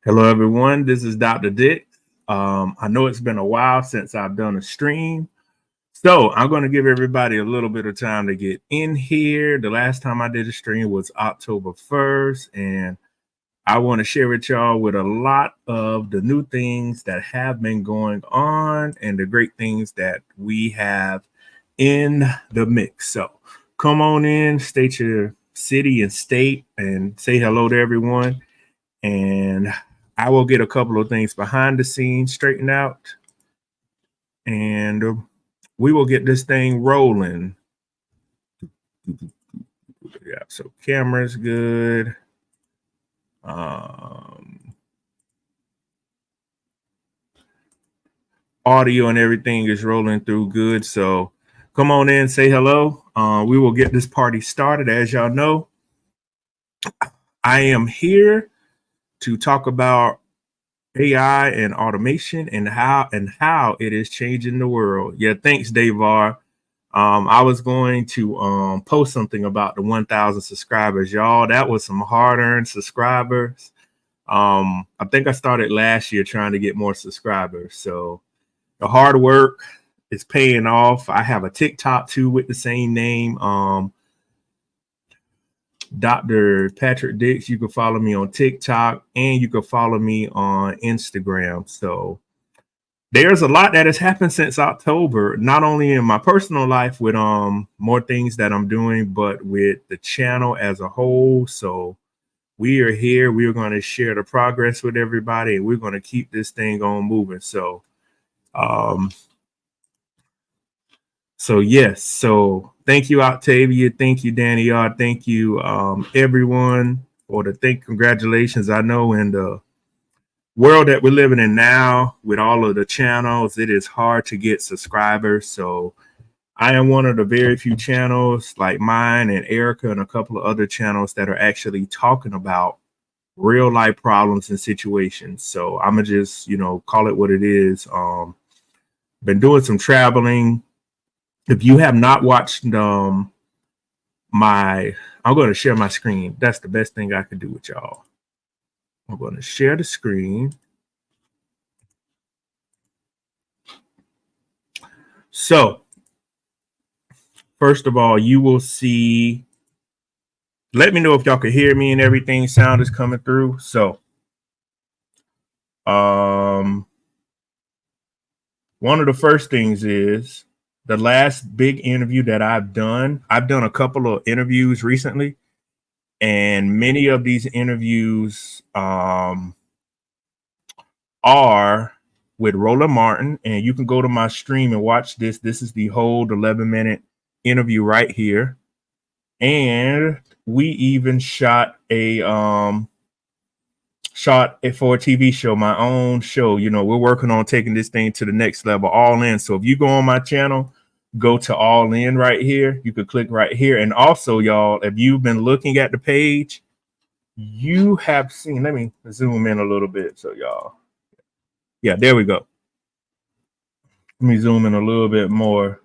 Hello, everyone. This is Dr. Dick. I know it's been a while since I've done a stream, so I'm going to give everybody a little bit of time to get in here. The last time I did a stream was October 1st, and I want to share with y'all with a lot of the new things that have been going on and the great things that we have in the mix. So come on in, state your city and state, and say hello to everyone. And I will get a couple of things behind the scenes straightened out, and we will get this thing rolling. Yeah, so camera's good. Audio and everything is rolling through good. So come on in, say hello. We will get this party started. As y'all know, I am here to talk about AI and automation and how it is changing the world. Yeah, thanks, Davar. I was going to post something about the 1,000 subscribers, y'all. That was some hard-earned subscribers. I think I started last year trying to get more subscribers. So the hard work is paying off. I have a TikTok too with the same name. Dr. Patrick Dix. You can follow me on TikTok and you can follow me on Instagram. So there's a lot that has happened since October, not only in my personal life with more things that I'm doing, but with the channel as a whole. So we are here. We are going to share the progress with everybody, and we're going to keep this thing on moving. So yes. So thank you, Octavia. Thank you, Danny R. Thank you, everyone, for the congratulations. I know in the world that we're living in now, with all of the channels, it is hard to get subscribers. So I am one of the very few channels like mine and Erica and a couple of other channels that are actually talking about real life problems and situations. So I'm gonna just, call it what it is. Been doing some traveling. If you have not watched I'm going to share my screen. That's the best thing I can do with y'all. I'm going to share the screen. So first of all, you will see, let me know if y'all can hear me and everything. Sound is coming through. So one of the first things is the last big interview that I've done a couple of interviews recently, and many of these interviews are with Roland Martin, and you can go to my stream and watch this. This is the whole 11-minute interview right here. And we even shot for a TV show, my own show. We're working on taking this thing to the next level, All In. So if you go on my channel, go to All In right here. You could click right here. And also, y'all, if you've been looking at the page, you have seen, let me zoom in a little bit. So y'all, yeah, there we go. Let me zoom in a little bit more.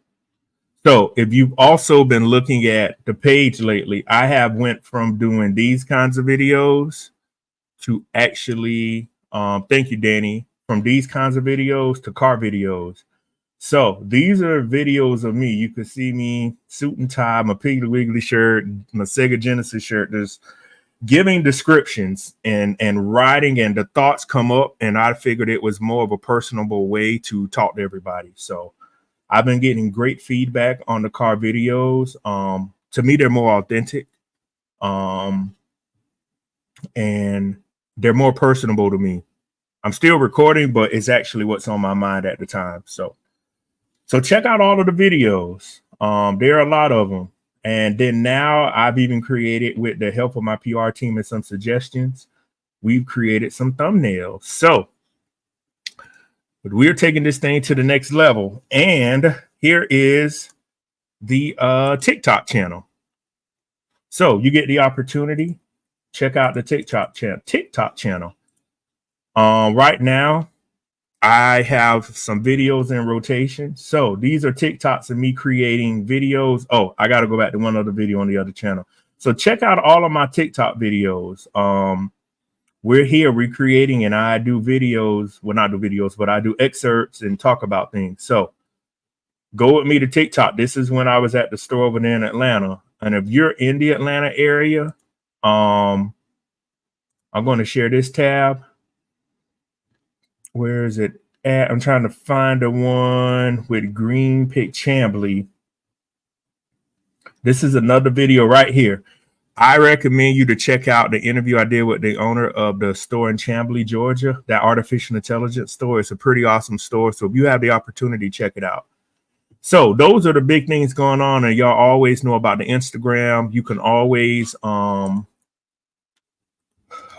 So if you've also been looking at the page lately, I have went from doing these kinds of videos to actually, thank you, Danny, from these kinds of videos to car videos. So these are videos of me. You can see me suit and tie, my Piggly Wiggly shirt, my Sega Genesis shirt. There's giving descriptions and writing, and the thoughts come up, and I figured it was more of a personable way to talk to everybody. So I've been getting great feedback on the car videos. To me, they're more authentic, and they're more personable to me. I'm still recording, but it's actually what's on my mind at the time. So check out all of the videos. There are a lot of them. And then now I've even created, with the help of my PR team and some suggestions, we've created some thumbnails. So but we're taking this thing to the next level. And here is the TikTok channel. So you get the opportunity, check out the TikTok channel. Right now, I have some videos in rotation. So these are TikToks of me creating videos. Oh, I got to go back to one other video on the other channel. So check out all of my TikTok videos. we're here recreating, and I do videos. Well, not do videos, but I do excerpts and talk about things. So go with me to TikTok. This is when I was at the store over there in Atlanta. And if you're in the Atlanta area, I'm going to share this tab. Where is it at? I'm trying to find the one with Green Pick Chambly. This is another video right here. I recommend you to check out the interview I did with the owner of the store in Chambly, Georgia, that artificial intelligence store. It's a pretty awesome store. So if you have the opportunity, check it out. So those are the big things going on. And y'all always know about the Instagram. You can always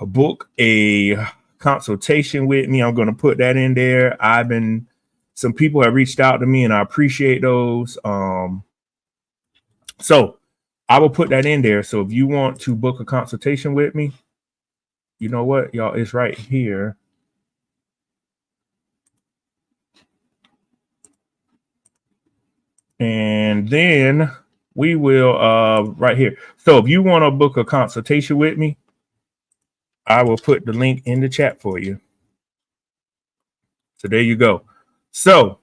book a consultation with me. I'm going to put that in there. Some people have reached out to me and I appreciate those. So I will put that in there. So if you want to book a consultation with me, you know what, y'all, it's right here. And then we will right here. So if you want to book a consultation with me, I will put the link in the chat for you. So there you go. So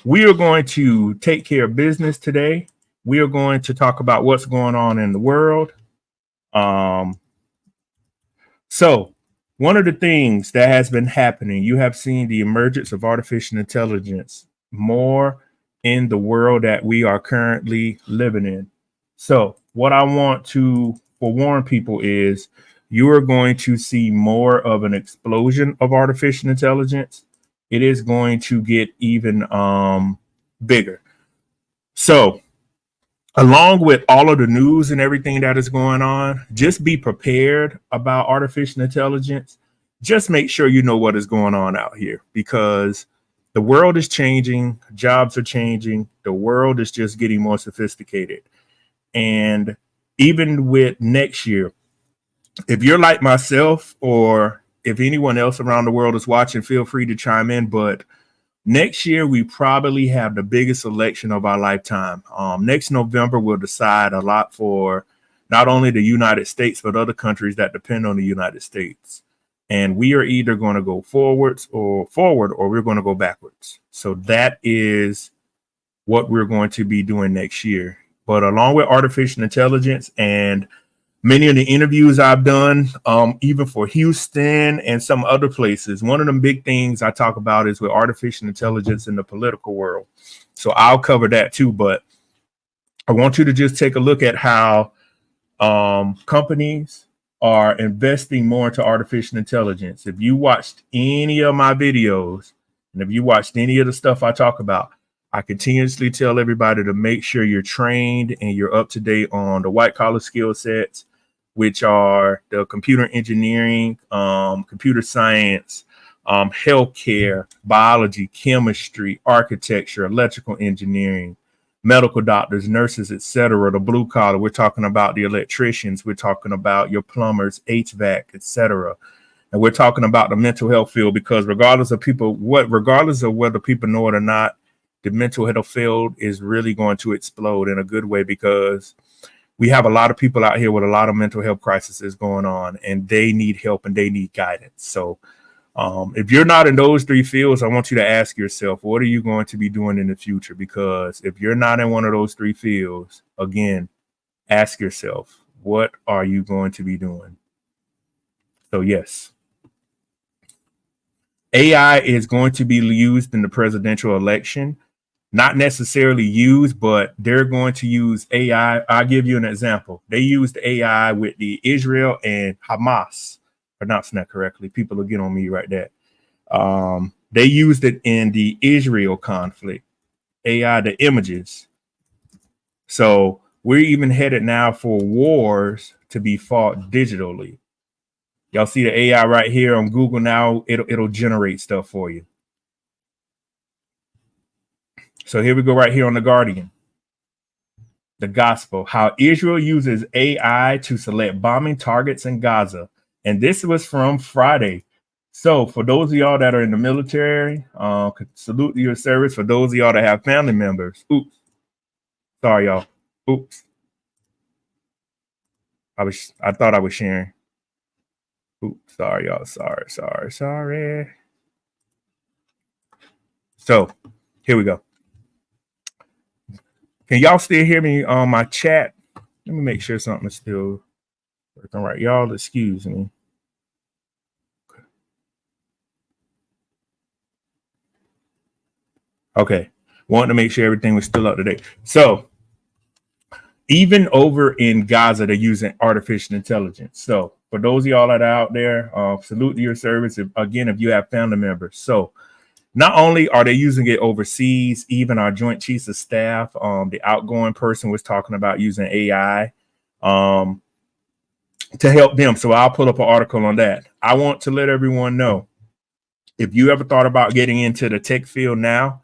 we are going to take care of business today. We are going to talk about what's going on in the world. So one of the things that has been happening, you have seen the emergence of artificial intelligence more in the world that we are currently living in. So what I want to forewarn people is you are going to see more of an explosion of artificial intelligence. It is going to get even bigger. So along with all of the news and everything that is going on, just be prepared about artificial intelligence. Just make sure you know what is going on out here, because the world is changing, jobs are changing, the world is just getting more sophisticated. And even with next year, if you're like myself, or if anyone else around the world is watching, feel free to chime in. But next year, we probably have the biggest election of our lifetime. Next November will decide a lot for not only the United States, but other countries that depend on the United States. And we are either going to go forward, or we're going to go backwards. So that is what we're going to be doing next year. But along with artificial intelligence and many of the interviews I've done, even for Houston and some other places, one of the big things I talk about is with artificial intelligence in the political world. So I'll cover that too. But I want you to just take a look at how companies are investing more into artificial intelligence. If you watched any of my videos, and if you watched any of the stuff I talk about, I continuously tell everybody to make sure you're trained and you're up to date on the white collar skill sets, which are the computer engineering, computer science, healthcare, biology, chemistry, architecture, electrical engineering, medical doctors, nurses, etc. The blue collar, we're talking about the electricians, we're talking about your plumbers, HVAC, etc. And we're talking about the mental health field, because regardless of whether people know it or not, the mental health field is really going to explode in a good way, because we have a lot of people out here with a lot of mental health crises going on, and they need help and they need guidance. So if you're not in those three fields, I want you to ask yourself, what are you going to be doing in the future? Because if you're not in one of those three fields, again, ask yourself, what are you going to be doing? So yes, AI is going to be used in the presidential election. Not necessarily used, but they're going to use AI. I'll give you an example. They used AI with the Israel and Hamas. Pronouncing that correctly. People will get on me right there. They used it in the Israel conflict. AI, the images. So we're even headed now for wars to be fought digitally. Y'all see the AI right here on Google now. It'll generate stuff for you. So here we go right here on The Guardian. The gospel, how Israel uses AI to select bombing targets in Gaza. And this was from Friday. So for those of y'all that are in the military, salute your service. For those of y'all that have family members, oops. Sorry, y'all. Oops. I thought I was sharing. Oops, sorry, y'all. Sorry. So here we go. Can y'all still hear me on my chat? Let me make sure something is still working right. Y'all, excuse me. Okay. Wanted to make sure everything was still up to date. So even over in Gaza, they're using artificial intelligence. So for those of y'all that are out there, salute to your service. If you have family members. So not only are they using it overseas, even our Joint Chiefs of Staff, the outgoing person was talking about using AI to help them. So I'll pull up an article on that. I want to let everyone know, if you ever thought about getting into the tech field now,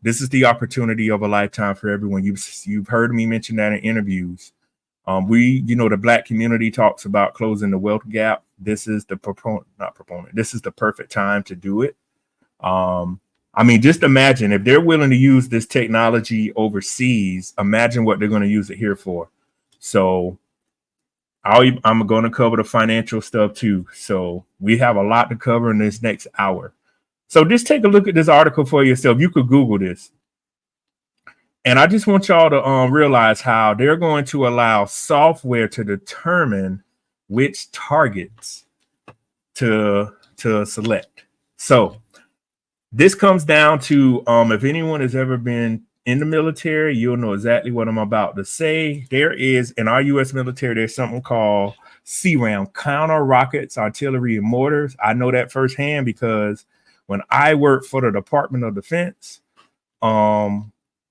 this is the opportunity of a lifetime for everyone. You've heard me mention that in interviews. The Black community talks about closing the wealth gap. This is the This is the perfect time to do it. Just imagine if they're willing to use this technology overseas, imagine what they're going to use it here for. So I'm going to cover the financial stuff too. So we have a lot to cover in this next hour. So just take a look at this article for yourself. You could Google this. And I just want y'all to realize how they're going to allow software to determine which targets to select. So this comes down to if anyone has ever been in the military, you'll know exactly what I'm about to say. There is, in our U.S. military, there's something called CRAM, counter rockets, artillery, and mortars. I know that firsthand because when I worked for the Department of Defense, the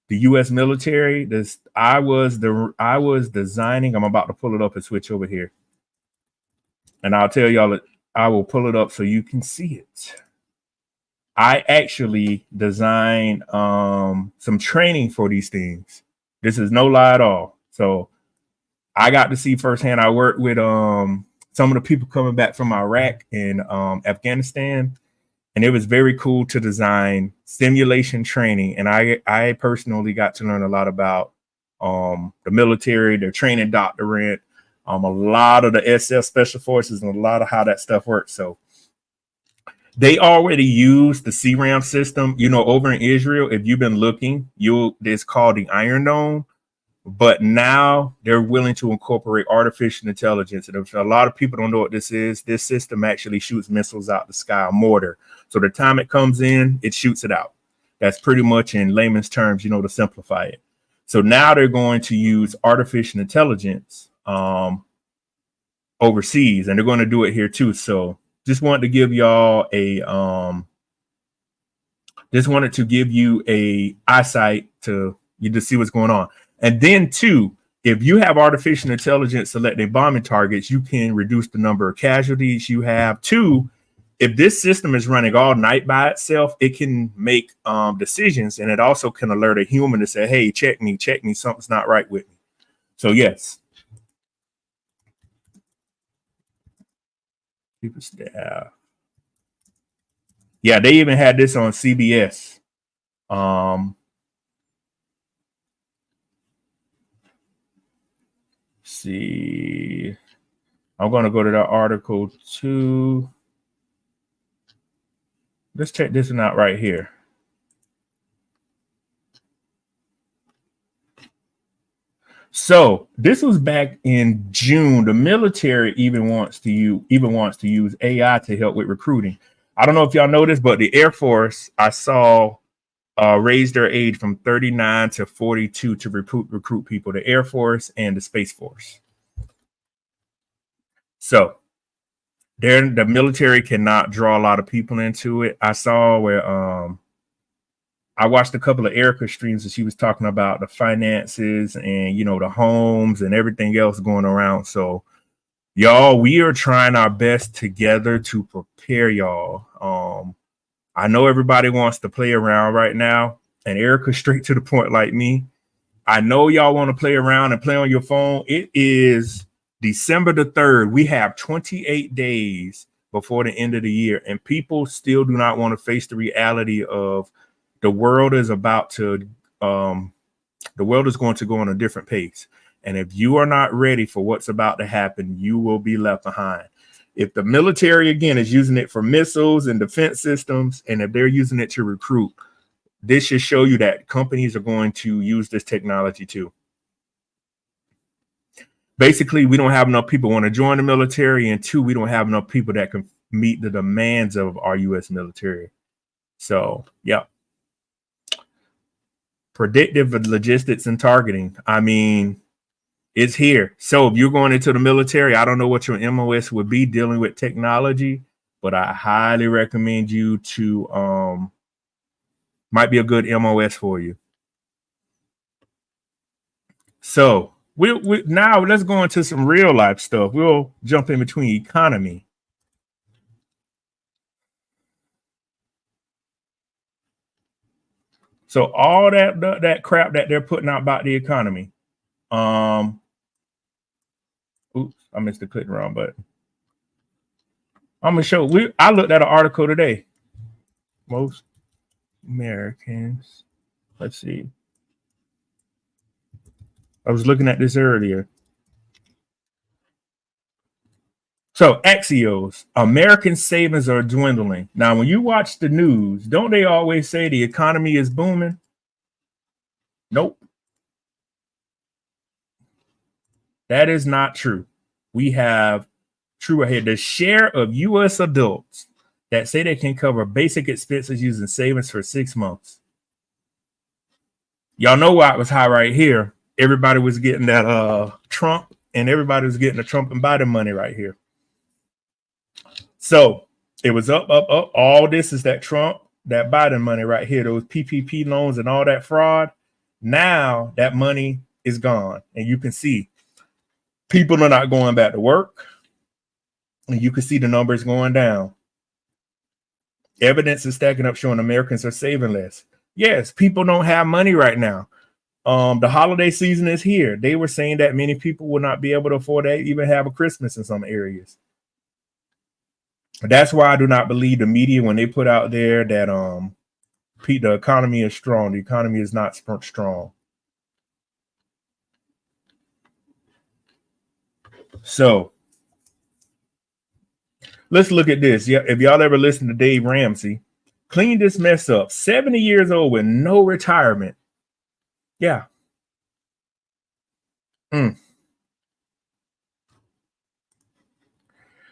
U.S. military, I was designing. I'm about to pull it up and switch over here, and I'll tell y'all that I will pull it up so you can see it. I actually designed some training for these things. This is no lie at all. So I got to see firsthand. I worked with some of the people coming back from Iraq and Afghanistan, and it was very cool to design simulation training. And I personally got to learn a lot about the military, their training doctrine, a lot of the SF Special Forces, and a lot of how that stuff works. So they already use the CRAM system, over in Israel. If you've been looking, it's called the Iron Dome. But now they're willing to incorporate artificial intelligence. And if a lot of people don't know what this is, this system actually shoots missiles out the sky, a mortar. So the time it comes in, it shoots it out. That's pretty much in layman's terms, to simplify it. So now they're going to use artificial intelligence overseas, and they're going to do it here too. So just wanted to give y'all a eyesight to see what's going on. And then too, if you have artificial intelligence selecting bombing targets, you can reduce the number of casualties you have. Two, if this system is running all night by itself, it can make decisions, and it also can alert a human to say, hey, check me, something's not right with me. So yes. People staff. Yeah, they even had this on CBS. See, I'm going to go to the article too. Let's check this one out right here. So this was back in June. The military even wants to use AI to help with recruiting. I don't know if y'all know this, but the Air Force, I saw, raised their age from 39 to 42 to recruit people, the Air Force and the Space Force. So the military cannot draw a lot of people into it. I saw where I watched a couple of Erica streams and she was talking about the finances and, the homes and everything else going around. So y'all, we are trying our best together to prepare y'all. I know everybody wants to play around right now, and Erica's straight to the point like me. I know y'all want to play around and play on your phone. It is December the 3rd. We have 28 days before the end of the year, and people still do not want to face the reality of the world is going to go on a different pace. And if you are not ready for what's about to happen, you will be left behind. If the military, again, is using it for missiles and defense systems, and if they're using it to recruit, this should show you that companies are going to use this technology too. Basically, we don't have enough people want to join the military, and two, we don't have enough people that can meet the demands of our U.S. military. So, yeah. Predictive logistics and targeting. I mean, it's here. So if you're going into the military, I don't know what your MOS would be dealing with technology, but I highly recommend you to might be a good MOS for you. So we now let's go into some real life stuff. We'll jump in between economy. So all that crap that they're putting out about the economy. Oops, I missed the click wrong button. I'm gonna show. I looked at an article today. Most Americans. Let's see. I was looking at this earlier. So Axios, American savings are dwindling. Now, when you watch the news, don't they always say the economy is booming? Nope. That is not true. We have true ahead. The share of U.S. adults that say they can cover basic expenses using savings for 6 months. Y'all know why it was high right here. Everybody was getting that Trump, and everybody was getting the Trump and Biden money right here. So it was up. All this is that Trump, that Biden money right here, those PPP loans and all that fraud. Now that money is gone, and you can see people are not going back to work, and you can see the numbers going down. Evidence is stacking up showing Americans are saving less. Yes, people don't have money right now. The holiday season is here. They were saying that many people will not be able to afford to even have a Christmas in some areas. That's why I do not believe the media when they put out there that the economy is strong. The economy is not strong. So let's look at this. Yeah, if y'all ever listen to Dave Ramsey, clean this mess up. 70 years old with no retirement. Yeah.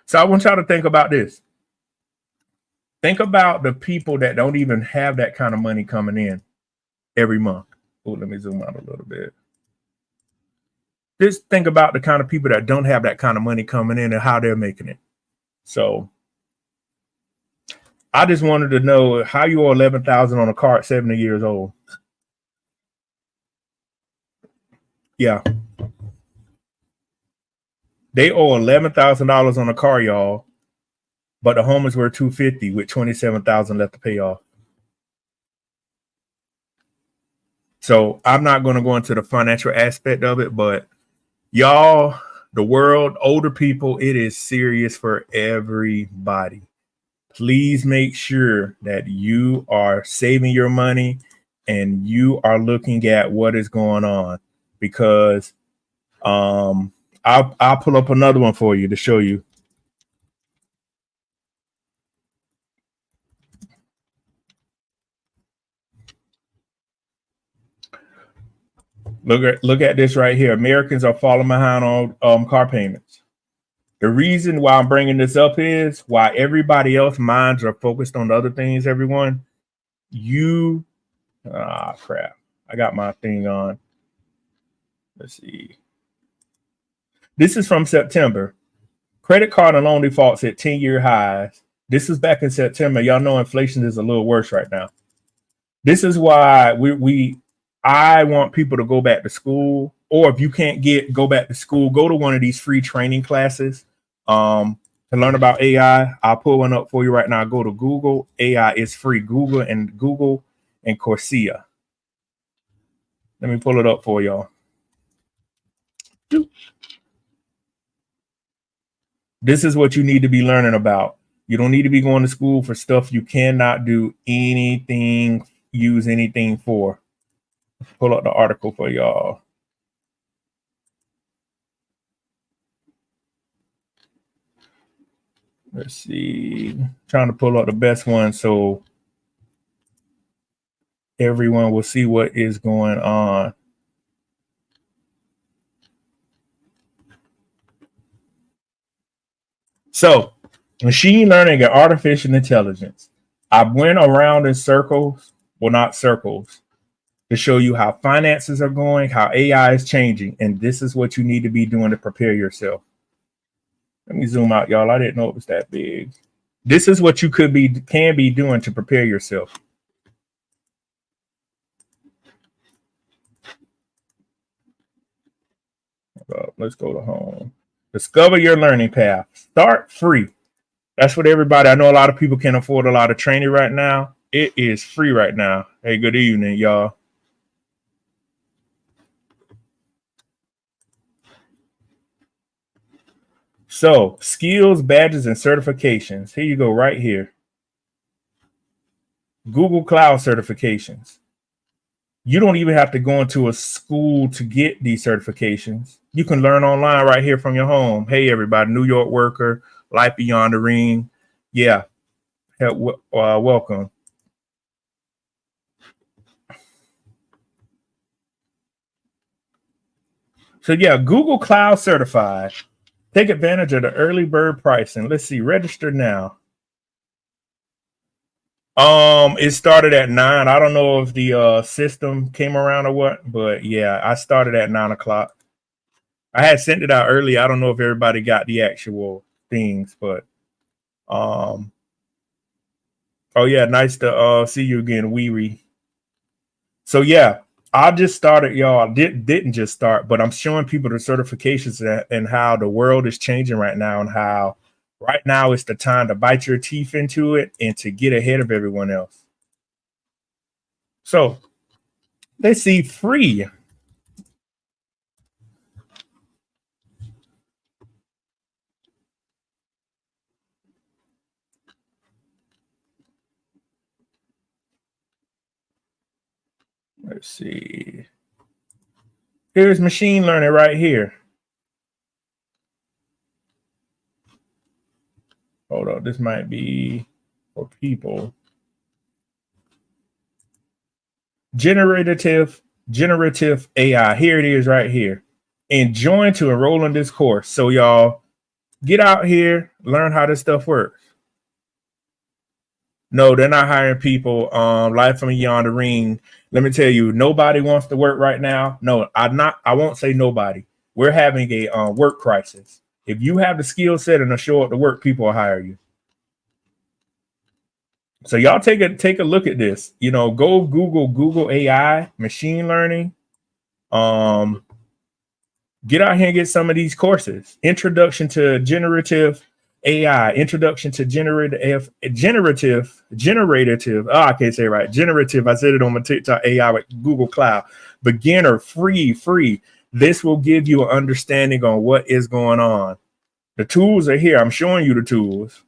So I want y'all to think about this. Think about the people that don't even have that kind of money coming in every month. Oh, let me zoom out a little bit. Just think about the kind of people that don't have that kind of money coming in and how they're making it. So I just wanted to know how you owe $11,000 on a car at 70 years old. Yeah. They owe $11,000 on a car, y'all. But the home is worth $250,000 with $27,000 left to pay off. So I'm not going to go into the financial aspect of it, but y'all, the world, older people, it is serious for everybody. Please make sure that you are saving your money and you are looking at what is going on, because I'll pull up another one for you to show you. Look at this right here. Americans are falling behind on car payments. The reason why I'm bringing this up is why everybody else minds are focused on other things. Everyone, crap. I got my thing on. Let's see. This is from September. Credit card and loan defaults at 10-year highs. This is back in September. Y'all know inflation is a little worse right now. This is why I want people to go back to school, or if you can't go back to school, go to one of these free training classes to learn about AI. I'll pull one up for you right now. Go to Google. AI is free. Google and Coursera. Let me pull it up for y'all. This is what you need to be learning about. You don't need to be going to school for stuff you cannot do anything, use anything for. Pull up the article for y'all. Let's see. Trying to pull up the best one so everyone will see what is going on. So, machine learning and artificial intelligence. I went around in circles, well, not circles, to show you how finances are going, how AI is changing, and this is what you need to be doing to prepare yourself. Let me zoom out, y'all. I didn't know it was that big. This is what you can be doing to prepare yourself. Let's go to home. Discover your learning path. Start free. That's what everybody. I know a lot of people can't afford a lot of training right now. It is free right now. Hey, good evening, y'all. So, skills, badges, and certifications. Here you go, right here. Google Cloud certifications. You don't even have to go into a school to get these certifications. You can learn online right here from your home. Hey, everybody, New York worker, Life Beyond the Ring. Yeah, welcome. So, yeah, Google Cloud certified. Take advantage of the early bird pricing. Let's see, register now. It started at 9. I don't know if the system came around or what, but yeah, I started at 9 o'clock. I had sent it out early. I don't know if everybody got the actual things, but oh yeah, nice to see you again, Weary. So yeah, I just started, y'all. Didn't just start, but I'm showing people the certifications and how the world is changing right now, and how right now it's the time to bite your teeth into it and to get ahead of everyone else. So let's see, free. Let's see. Here's machine learning right here. Hold on, this might be for people. Generative AI. Here it is right here. And join to enroll in this course. So y'all get out here, learn how this stuff works. No, they're not hiring people. Live from Beyond the Ring. Let me tell you, nobody wants to work right now. No, I won't say nobody. We're having a work crisis. If you have the skill set and a show up to work, people will hire you. So y'all take a look at this. You know, go Google AI, machine learning. Get out here and get some of these courses. Introduction to generative AI, introduction to generative. Oh, I can't say it right. Generative. I said it on my TikTok. AI with Google Cloud. Beginner, free. This will give you an understanding on what is going on. The tools are here. I'm showing you the tools.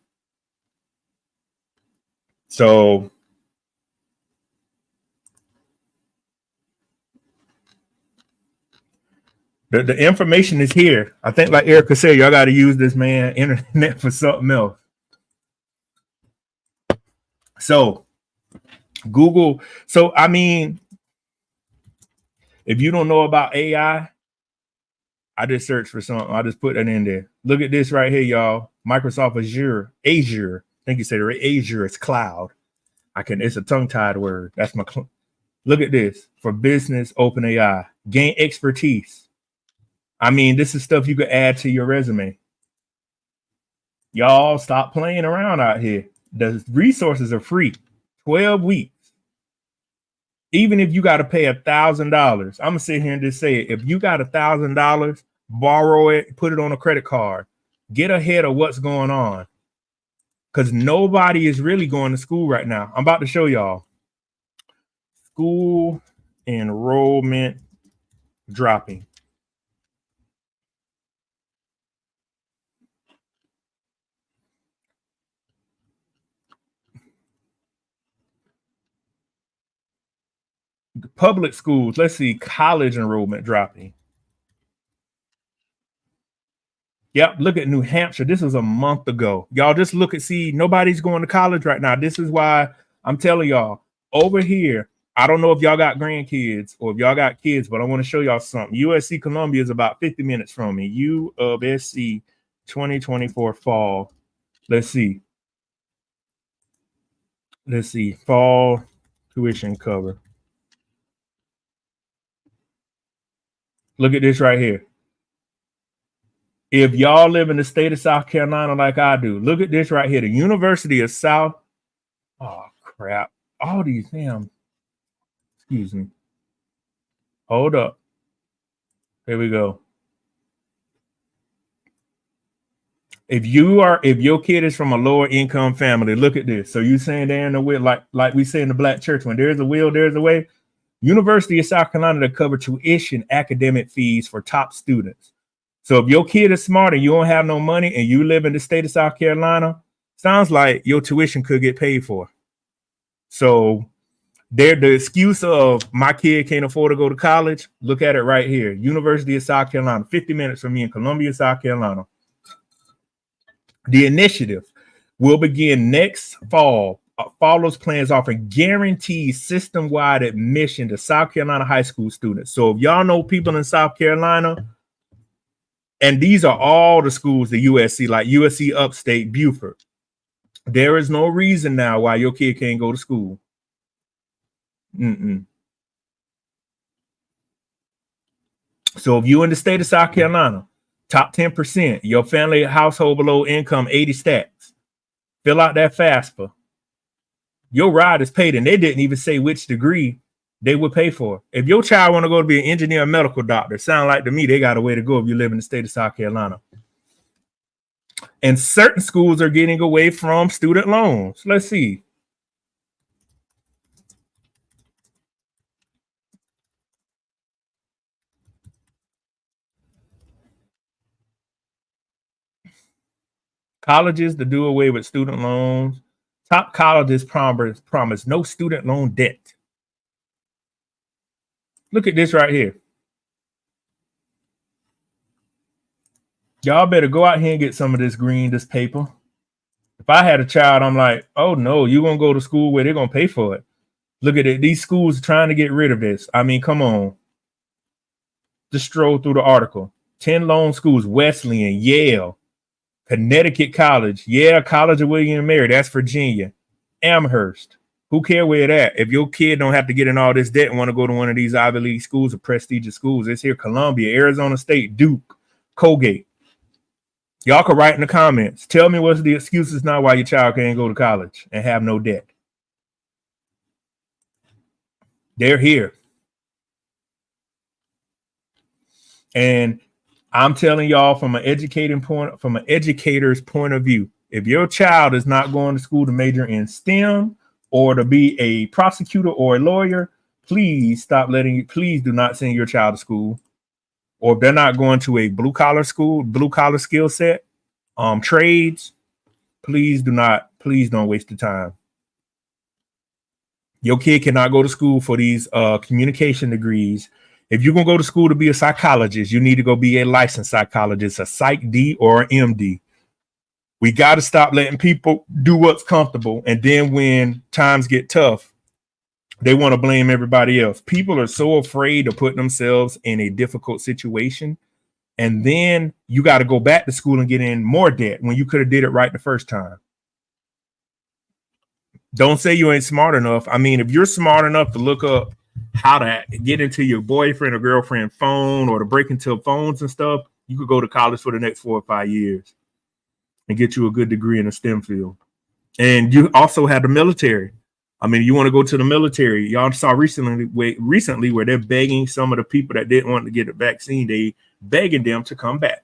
So the information is here. I think, like Erica said, y'all got to use this man internet for something else. So Google. So I mean, if you don't know about AI, I just searched for something. I just put that in there. Look at this right here, y'all. Microsoft Azure. I think you said it. Azure. It's cloud. It's a tongue-tied word. That's my. Look at this for business. Open AI. Gain expertise. I mean, this is stuff you could add to your resume. Y'all stop playing around out here. The resources are free. 12 weeks. Even if you got to pay $1,000, I'm gonna sit here and just say it. If you got $1,000, borrow it, put it on a credit card, get ahead of what's going on. Because nobody is really going to school right now. I'm about to show y'all. School enrollment dropping. Public schools, let's see, college enrollment dropping. Yep, look at New Hampshire. This was a month ago. Y'all just look and see nobody's going to college right now. This is why I'm telling y'all over here. I don't know if y'all got grandkids or if y'all got kids, but I want to show y'all something. USC Columbia is about 50 minutes from me. U of SC 2024 fall. Let's see. Let's see. Fall tuition cover. Look at this right here. If y'all live in the state of South Carolina like I do, look at this right here. The University of South. Oh, crap. All these damn. Excuse me. Hold up. Here we go. If your kid is from a lower income family, look at this. So you saying they're in the will, like we say in the Black church, when there's a will, there's a way. University of South Carolina to cover tuition academic fees for top students. So if your kid is smart and you don't have no money and you live in the state of South Carolina, sounds like your tuition could get paid for. So the excuse of my kid can't afford to go to college, look at it right here. University of South Carolina, 50 minutes from me in Columbia, South Carolina. The initiative will begin next fall. Follows plans offering guaranteed system-wide admission to South Carolina high school students. So if y'all know people in South Carolina, and these are all the schools, the USC, like USC Upstate, Beaufort, there is no reason now why your kid can't go to school. So if you in the state of South Carolina, top 10%, your family household below income 80 stacks, fill out that FAFSA. Your ride is paid, and they didn't even say which degree they would pay for. If your child want to go to be an engineer or medical doctor, sound like to me they got a way to go if you live in the state of South Carolina. And certain schools are getting away from student loans. Let's see. Colleges to do away with student loans. Top colleges promise no student loan debt. Look at this right here. Y'all better go out here and get some of this this paper. If I had a child, I'm like, oh no, you're going to go to school where they're going to pay for it. Look at it. These schools are trying to get rid of this. I mean, come on. Just stroll through the article. 10 loan schools, Wesleyan, Yale, Connecticut College. Yeah, College of William and Mary. That's Virginia. Amherst. Who care where that? If your kid don't have to get in all this debt and want to go to one of these Ivy League schools or prestigious schools, it's here. Columbia, Arizona State, Duke, Colgate. Y'all can write in the comments. Tell me what's the excuses now why your child can't go to college and have no debt. They're here. And I'm telling y'all from an educator's point of view, if your child is not going to school to major in STEM or to be a prosecutor or a lawyer, please please do not send your child to school. Or if they're not going to a blue collar school, blue collar skill set, trades, please don't waste the time. Your kid cannot go to school for these communication degrees. If you're going to go to school to be a psychologist, you need to go be a licensed psychologist, a Psych D or an MD. We got to stop letting people do what's comfortable. And then when times get tough, they want to blame everybody else. People are so afraid of putting themselves in a difficult situation. And then you got to go back to school and get in more debt when you could have did it right the first time. Don't say you ain't smart enough. I mean, if you're smart enough to look up how to get into your boyfriend or girlfriend phone or to break into phones and stuff, you could go to college for the next 4 or 5 years and get you a good degree in a STEM field. And you also have the military. I mean, you want to go to the military. Y'all saw recently where they're begging some of the people that didn't want to get a vaccine, they begging them to come back.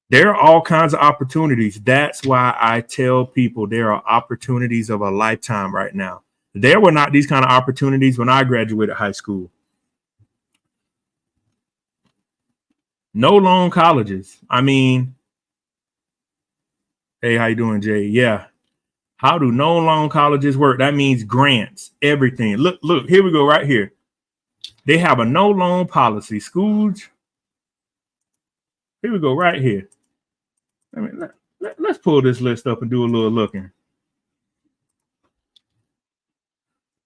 There are all kinds of opportunities. That's why I tell people there are opportunities of a lifetime right now. There were not these kind of opportunities when I graduated high school. No loan colleges. I mean, hey, how you doing, Jay? Yeah. How do no loan colleges work? That means grants, everything. Look, here we go right here. They have a no loan policy. Schools. Here we go right here. I mean, let's pull this list up and do a little looking.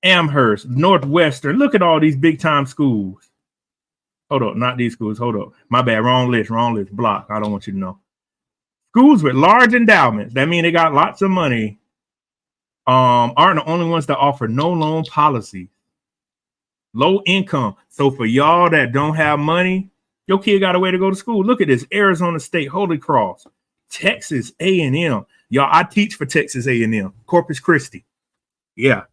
Amherst, Northwestern. Look at all these big time schools. Hold up, not these schools. Hold up. My bad. Wrong list. Block. I don't want you to know. Schools with large endowments. That means they got lots of money. Aren't the only ones that offer no loan policy. Low income. So for y'all that don't have money, your kid got a way to go to school. Look at this. Arizona State, Holy Cross, Texas A&M. Y'all, I teach for Texas A&M, Corpus Christi. Yeah,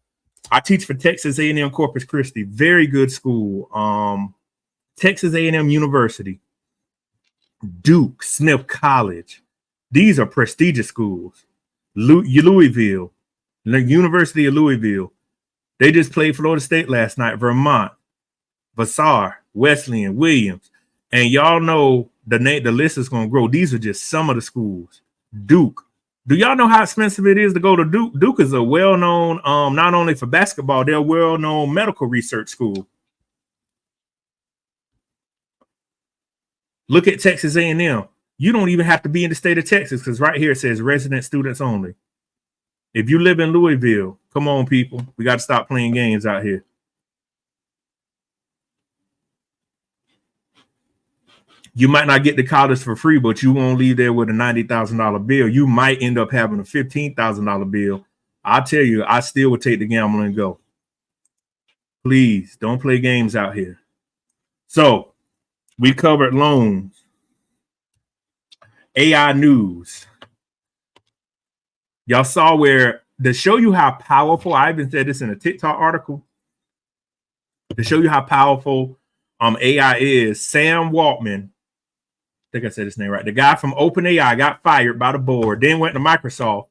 I teach for Texas A&M, Corpus Christi. Very good school. Texas A&M University, Duke, Smith College. These are prestigious schools. Louisville, the University of Louisville. They just played Florida State last night. Vermont, Vassar, Wesleyan, Williams. And y'all know the list is going to grow. These are just some of the schools. Duke. Do y'all know how expensive it is to go to Duke? Duke is a well-known, not only for basketball, they're a well-known medical research school. Look at Texas A&M. You don't even have to be in the state of Texas because right here it says resident students only. If you live in Louisville, come on, people. We got to stop playing games out here. You might not get to college for free, but you won't leave there with a $90,000 bill. You might end up having a $15,000 bill. I'll tell you, I still would take the gamble and go. Please don't play games out here. So we covered loans, AI news. Y'all saw where to show you how powerful, I even said this in a TikTok article, to show you how powerful AI is. Sam Waltman, I think I said his name right. The guy from OpenAI got fired by the board, then went to Microsoft.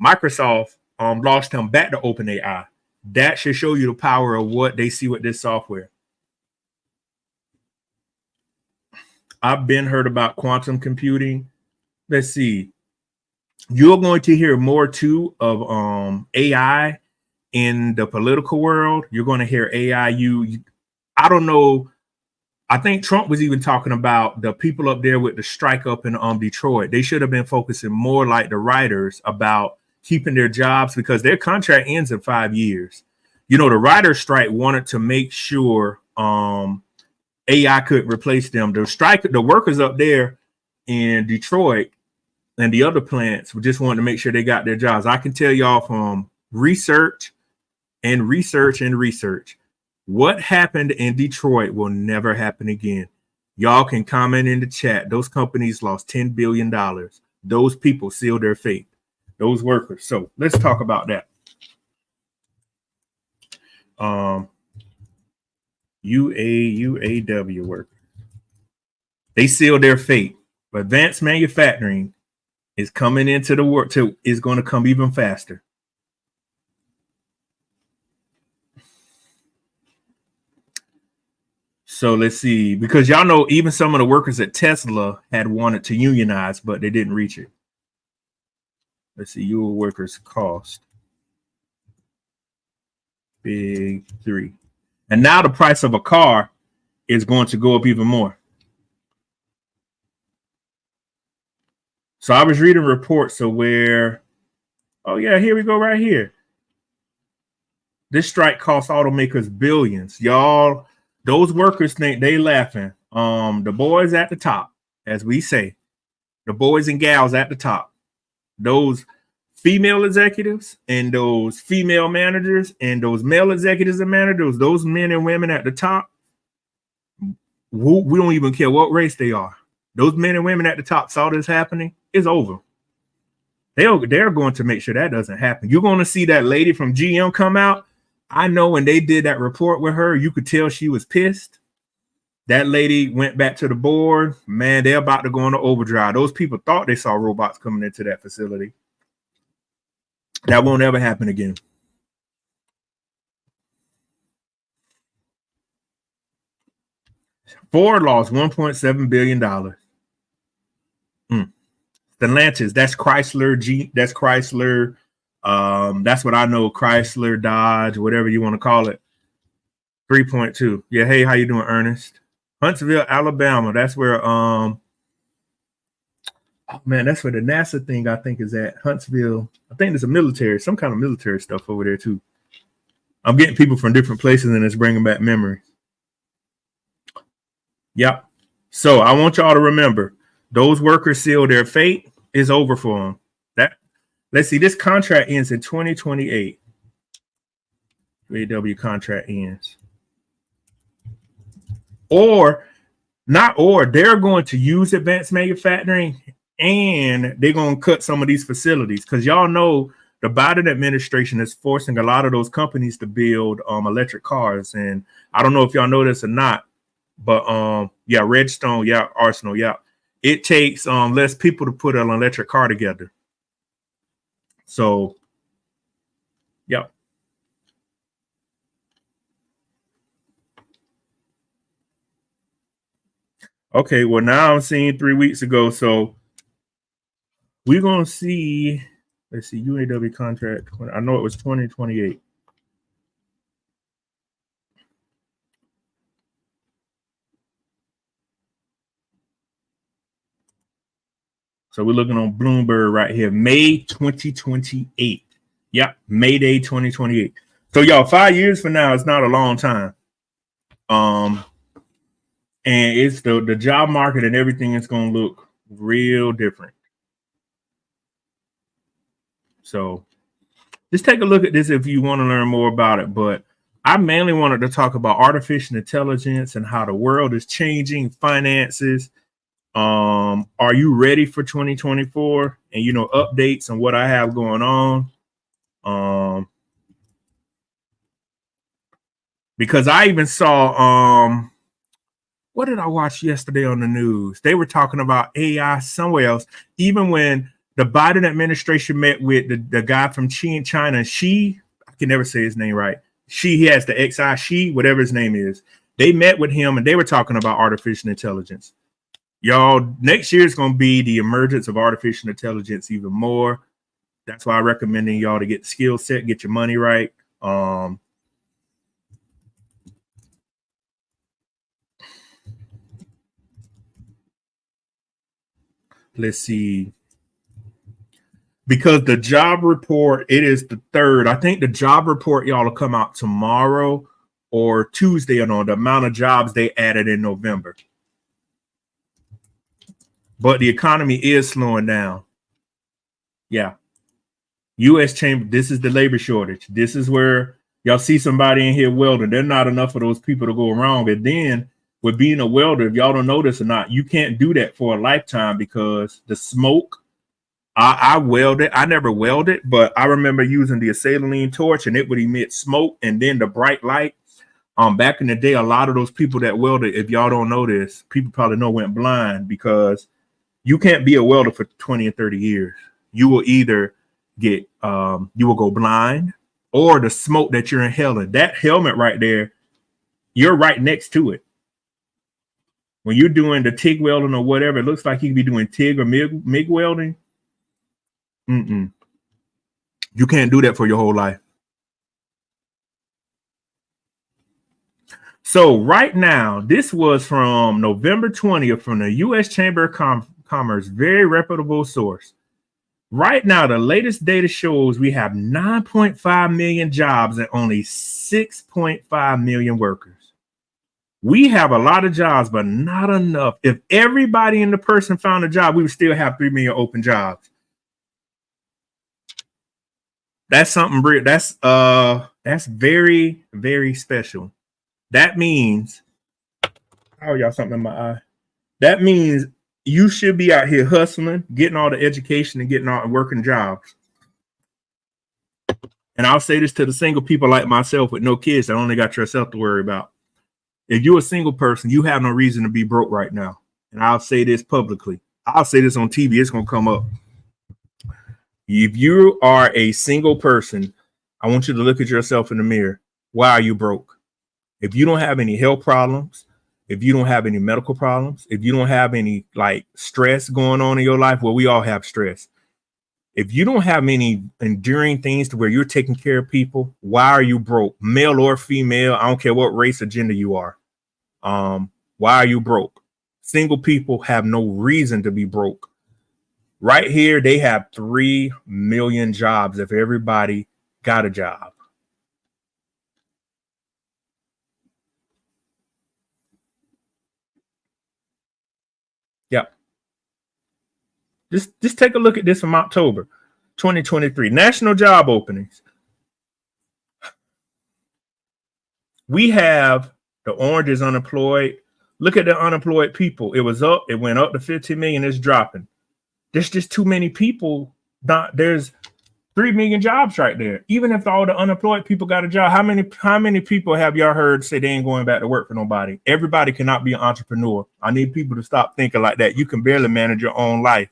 Microsoft lost him back to OpenAI. That should show you the power of what they see with this software. I've been heard about quantum computing. Let's see. You're going to hear more too of AI in the political world. You're going to hear AI. I don't know. I think Trump was even talking about the people up there with the strike up in Detroit. They should have been focusing more like the writers about keeping their jobs because their contract ends in 5 years. You know, the writer's strike wanted to make sure AI could replace them. The workers up there in Detroit and the other plants just wanted to make sure they got their jobs. I can tell y'all from research. What happened in Detroit will never happen again. Y'all can comment in the chat. Those companies lost $10 billion. Those people sealed their fate. Those workers. So let's talk about that. UAW workers. They sealed their fate. Advanced manufacturing is coming into the work is going to come even faster. So let's see, because y'all know even some of the workers at Tesla had wanted to unionize, but they didn't reach it. Let's see, your workers cost. Big three. And now the price of a car is going to go up even more. So I was reading reports of where, oh yeah, here we go right here. This strike costs automakers billions. Y'all, those workers think they laughing. The boys at the top, as we say, the boys and gals at the top, those female executives and those female managers and those male executives and managers, those men and women at the top, we don't even care what race they are. Those men and women at the top saw this happening. It's over. They're going to make sure that doesn't happen. You're going to see that lady from GM come out. I know when they did that report with her, you could tell she was pissed. That lady went back to the board. Man, they're about to go into overdrive. Those people thought they saw robots coming into that facility. That won't ever happen again. Ford lost $1.7 billion. Stellantis, that's Chrysler. That's Chrysler. That's what I know. Chrysler, Dodge, whatever you want to call it. 3.2. Yeah. Hey, how you doing, Ernest? Huntsville, Alabama. That's where Oh man, that's where the NASA thing I think is at Huntsville. I think there's a military, some kind of military stuff over there too. I'm getting people from different places and it's bringing back memories. Yep. So I want y'all to remember those workers seal their fate is over for them. That let's see, this contract ends in 2028. UAW contract ends. Or not, or they're going to use advanced manufacturing and they're going to cut some of these facilities because y'all know the Biden administration is forcing a lot of those companies to build electric cars. And I don't know if y'all know this or not, but yeah, Redstone, yeah, Arsenal, yeah. It takes less people to put an electric car together. So, yeah. Okay, well, now I'm seeing 3 weeks ago. So we're going to see, let's see, UAW contract. I know it was 2028. So we're looking on Bloomberg right here, May 2028. Yep, May Day 2028. So y'all, 5 years from now is not a long time. And it's the job market and everything is going to look real different. So just take a look at this if you want to learn more about it. But I mainly wanted to talk about artificial intelligence and how the world is changing, finances. Are you ready for 2024? And updates on what I have going on. Because I even saw what did I watch yesterday on the news? They were talking about AI somewhere else. Even when the Biden administration met with the guy from China, I can never say his name right. He has the XI, whatever his name is. They met with him and they were talking about artificial intelligence. Y'all, next year is going to be the emergence of artificial intelligence even more. That's why I'm recommending y'all to get the skill set, get your money right. Let's see. Because the job report, it is the 3rd. I think the job report, y'all, will come out tomorrow or Tuesday on the amount of jobs they added in November. But the economy is slowing down. Yeah. U.S. Chamber, this is the labor shortage. This is where y'all see somebody in here welding. There's not enough of those people to go around. And then with being a welder, if y'all don't know this or not, you can't do that for a lifetime because the smoke. I welded. I never welded, but I remember using the acetylene torch and it would emit smoke and then the bright light. Back in the day, a lot of those people that welded, if y'all don't know this, people probably know went blind because you can't be a welder for 20 or 30 years. You will either you will go blind or the smoke that you're inhaling. That helmet right there, you're right next to it. When you're doing the TIG welding or whatever, it looks like you could be doing TIG or MIG welding. You can't do that for your whole life. So right now, this was from November 20th from the U.S. Chamber of Commerce, very reputable source. Right now, the latest data shows we have 9.5 million jobs and only 6.5 million workers. We have a lot of jobs, but not enough. If everybody in the person found a job, we would still have 3 million open jobs. That's something real. That's very, very special. That means, oh, y'all, something in my eye. That means you should be out here hustling, getting all the education and getting out and working jobs. And I'll say this to the single people like myself with no kids that only got yourself to worry about. If you're a single person, you have no reason to be broke right now. And I'll say this publicly. I'll say this on TV. It's going to come up. If you are a single person, I want you to look at yourself in the mirror. Why are you broke? If you don't have any health problems, if you don't have any medical problems, if you don't have any like stress going on in your life, well, we all have stress. If you don't have any enduring things to where you're taking care of people, why are you broke? Male or female, I don't care what race or gender you are. Why are you broke? Single people have no reason to be broke. Right here, they have 3 million jobs if everybody got a job. Yep. Just take a look at this from October 2023. National job openings. We have the orange is unemployed. Look at the unemployed people. It was up. It went up to 15 million. It's dropping. There's just too many people. There's 3 million jobs right there. Even if all the unemployed people got a job, how many people have y'all heard say they ain't going back to work for nobody? Everybody cannot be an entrepreneur. I need people to stop thinking like that. You can barely manage your own life.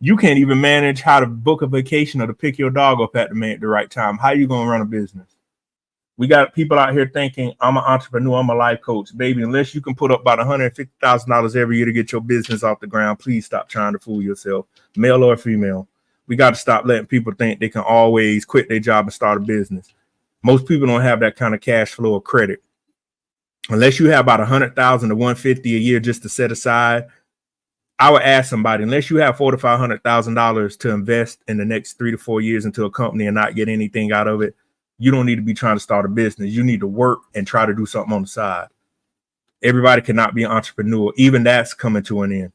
You can't even manage how to book a vacation or to pick your dog up at the right time. How you gonna run a business? We got people out here thinking I'm an entrepreneur, I'm a life coach, baby. Unless you can put up about $150,000 every year to get your business off the ground, please stop trying to fool yourself, male or female. We got to stop letting people think they can always quit their job and start a business. Most people don't have that kind of cash flow or credit. Unless you have about 100,000 to 150 a year just to set aside, I would ask somebody, unless you have $400,000 to $500,000 to invest in the next 3 to 4 years into a company and not get anything out of it, you don't need to be trying to start a business. You need to work and try to do something on the side. Everybody cannot be an entrepreneur. Even that's coming to an end.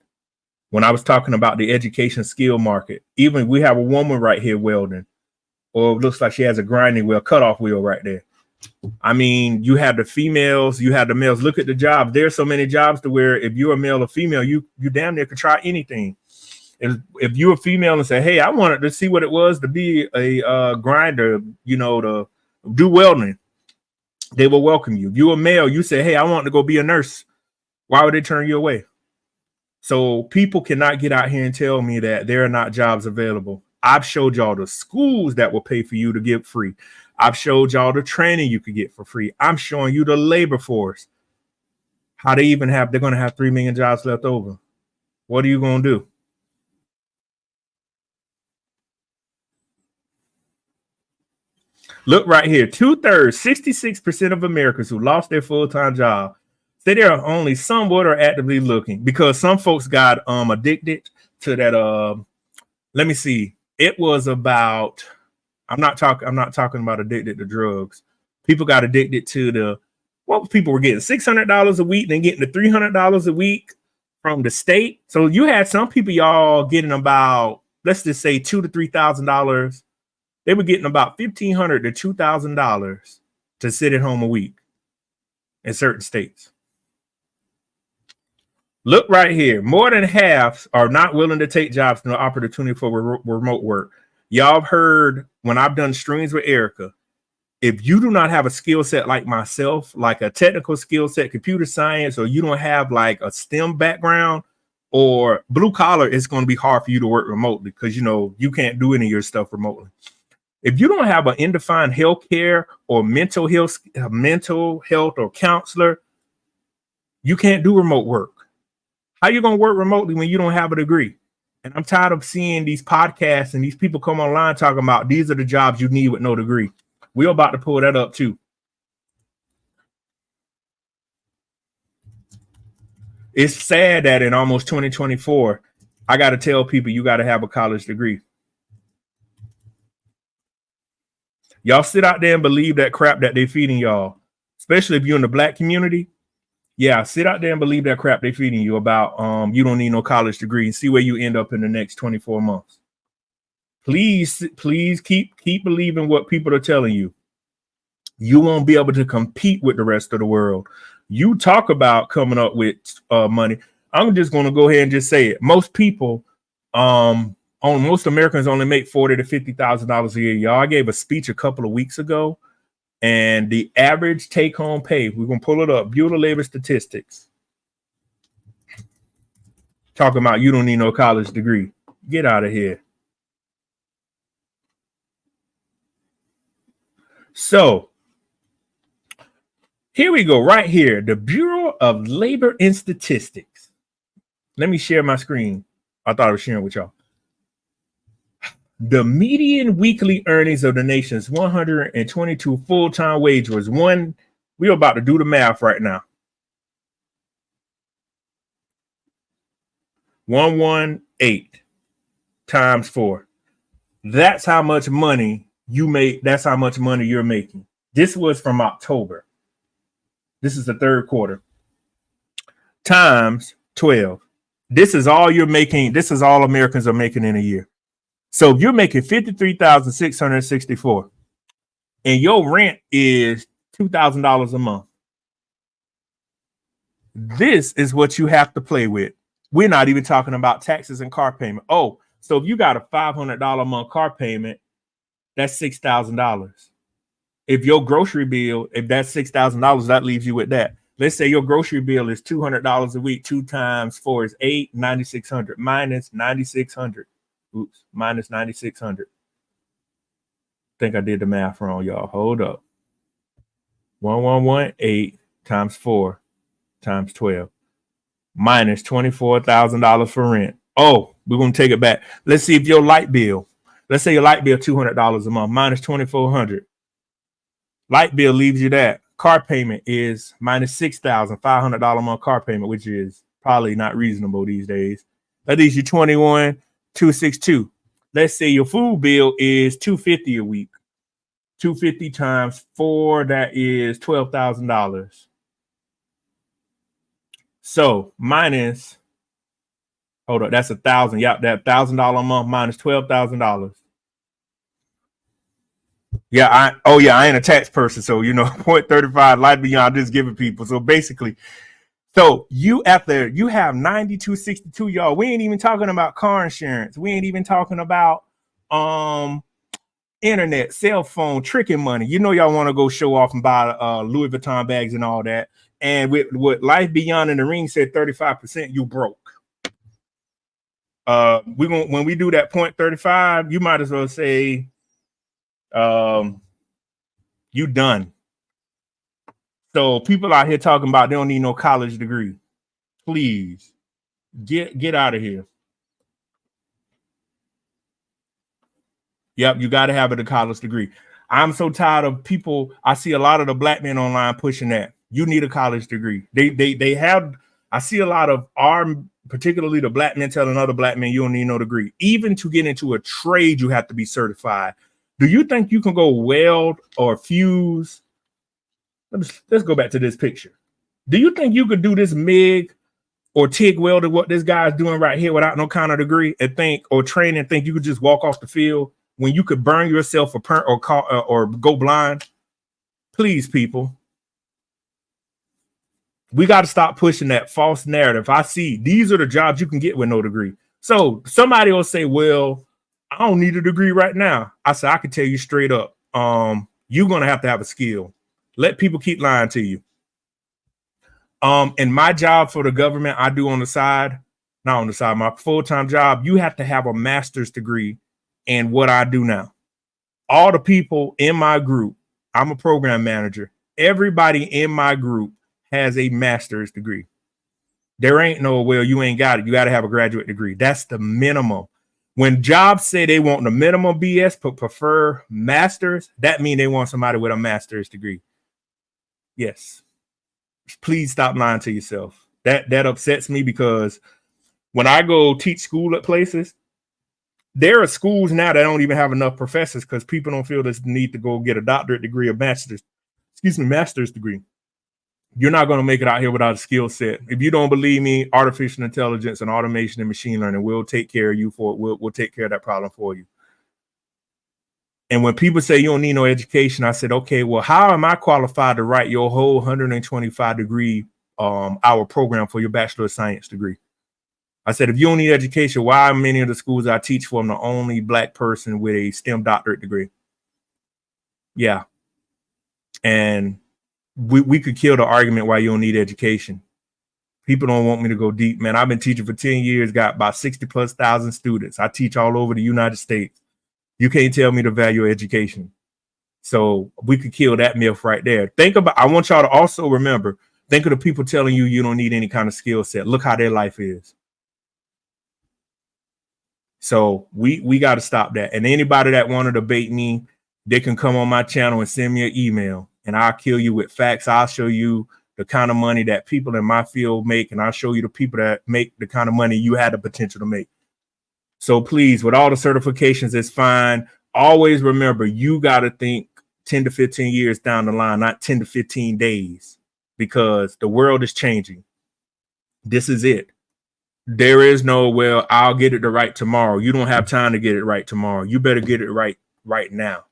When I was talking about the education skill market, even we have a woman right here welding, or it looks like she has a grinding wheel, cutoff wheel right there. I mean, you have the females, you have the males. Look at the jobs. There's so many jobs to where if you're a male or female, you damn near could try anything. If you're a female and say, hey, I wanted to see what it was to be a grinder, to do welding, they will welcome you. If you're a male, you say, hey, I want to go be a nurse. Why would they turn you away? So people cannot get out here and tell me that there are not jobs available. I've showed y'all the schools that will pay for you to get free. I've showed y'all the training you could get for free. I'm showing you the labor force. How they're going to have 3 million jobs left over. What are you going to do? Look right here. 2/3, 66% of Americans who lost their full-time job say they are only somewhat or actively looking, because some folks got addicted to that. Let me see. It was about. I'm not talking about addicted to drugs. People got addicted to people were getting $600 a week, then getting to $300 a week from the state. So you had some people, y'all, getting about, let's just say $2,000 to $3,000. They were getting about $1,500 to $2,000 to sit at home a week in certain states. Look right here. More than half are not willing to take jobs no opportunity for remote work. Y'all have heard when I've done streams with Erica, if you do not have a skill set like myself, like a technical skill set, computer science, or you don't have like a STEM background or blue collar, it's going to be hard for you to work remotely because, you can't do any of your stuff remotely. If you don't have an in-defined healthcare or mental health or counselor, you can't do remote work. How you going to work remotely when you don't have a degree? And I'm tired of seeing these podcasts and these people come online talking about these are the jobs you need with no degree. We're about to pull that up too. It's sad that in almost 2024, I got to tell people you got to have a college degree. Y'all sit out there and believe that crap that they're feeding y'all, especially if you're in the Black community. Yeah, sit out there and believe that crap they're feeding you about you don't need no college degree, and see where you end up in the next 24 months. Please keep believing what people are telling you. You won't be able to compete with the rest of the world. You talk about coming up with money. I'm just going to go ahead and just say it. Most people, most Americans only make $40,000 to $50,000 a year. Y'all, I gave a speech a couple of weeks ago, and the average take-home pay, we're going to pull it up, Bureau of Labor Statistics. Talking about you don't need no college degree. Get out of here. So here we go, right here. The Bureau of Labor and Statistics. Let me share my screen. I thought I was sharing with y'all. The median weekly earnings of the nation's 122 full-time wage was we're about to do the math right now. 118 times 4. That's how much money you make. That's how much money you're making. This was from October. This is the third quarter. Times 12. This is all you're making. This is all Americans are making in a year. So if you're making $53,664 and your rent is $2,000 a month, this is what you have to play with. We're not even talking about taxes and car payment. Oh, so if you got a $500 a month car payment, that's $6,000. If your grocery bill, if that's $6,000, that leaves you with that. Let's say your grocery bill is $200 a week. 2 times 4 is 8, 9,600 minus 9,600. Oops, minus 9,600. Think I did the math wrong, y'all. Hold up. 1118 times 4 times 12 minus $24,000 for rent. Oh, we're going to take it back. Let's see if your light bill, let's say your light bill $200 a month minus $2,400. Light bill leaves you that. Car payment is minus $6,500 a month car payment, which is probably not reasonable these days. That leaves you $21,262. Let's say your food bill is $250 a week. 250 times 4, that is $12,000. So minus, hold up, that's $1,000. Yep, that $1,000 a month minus $12,000. Yeah, I ain't a tax person, so 0.35 light beyond just giving people. So basically, so you have 9262, y'all. We ain't even talking about car insurance. We ain't even talking about internet, cell phone, tricking money. Y'all want to go show off and buy Louis Vuitton bags and all that. And with what Life Beyond in the Ring said, 35%, you broke. When we do that 0.35, you might as well say you done. So people out here talking about they don't need no college degree. Please get out of here. Yep, you got to have a college degree. I'm so tired of people. I see a lot of the black men online pushing that. You need a college degree. They have. I see a lot of particularly the black men telling other black men you don't need no degree. Even to get into a trade, you have to be certified. Do you think you can go weld or fuse? Let's go back to this picture. Do you think you could do this MIG or TIG welding, what this guy's doing right here, without no kind of degree, and think you could just walk off the field when you could burn yourself or go blind? Please, people. We got to stop pushing that false narrative. I see these are the jobs you can get with no degree. So somebody will say, well, I don't need a degree right now. I said, I can tell you straight up, you're going to have a skill. Let people keep lying to you. And my job for the government, I do on the side, not on the side, my full-time job, you have to have a master's degree in what I do now. All the people in my group, I'm a program manager. Everybody in my group has a master's degree. There ain't no, well, you ain't got it. You got to have a graduate degree. That's the minimum. When jobs say they want the minimum BS but prefer masters, that means they want somebody with a master's degree. Yes. Please stop lying to yourself. That upsets me, because when I go teach school at places, there are schools now that don't even have enough professors because people don't feel this need to go get a doctorate degree or master's degree. You're not going to make it out here without a skill set. If you don't believe me, artificial intelligence and automation and machine learning will take care of you for it. We'll take care of that problem for you. And when people say you don't need no education, I said, okay, well, how am I qualified to write your whole 125 degree hour program for your Bachelor of Science degree? I said, if you don't need education, why are many of the schools I teach for, I'm the only black person with a STEM doctorate degree? Yeah. And we could kill the argument why you don't need education. People don't want me to go deep, man. I've been teaching for 10 years, got about 60,000+ students. I teach all over the United States. You can't tell me the value of education. So we could kill that myth right there. I want y'all to also remember, think of the people telling you you don't need any kind of skill set. Look how their life is. So we got to stop that. And anybody that want to debate me, they can come on my channel and send me an email, and I'll kill you with facts. I'll show you the kind of money that people in my field make, and I'll show you the people that make the kind of money you had the potential to make. So please, with all the certifications, it's fine. Always remember, you got to think 10 to 15 years down the line, not 10 to 15 days, because the world is changing. This is it. There is no, well, I'll get it right tomorrow. You don't have time to get it right tomorrow. You better get it right now.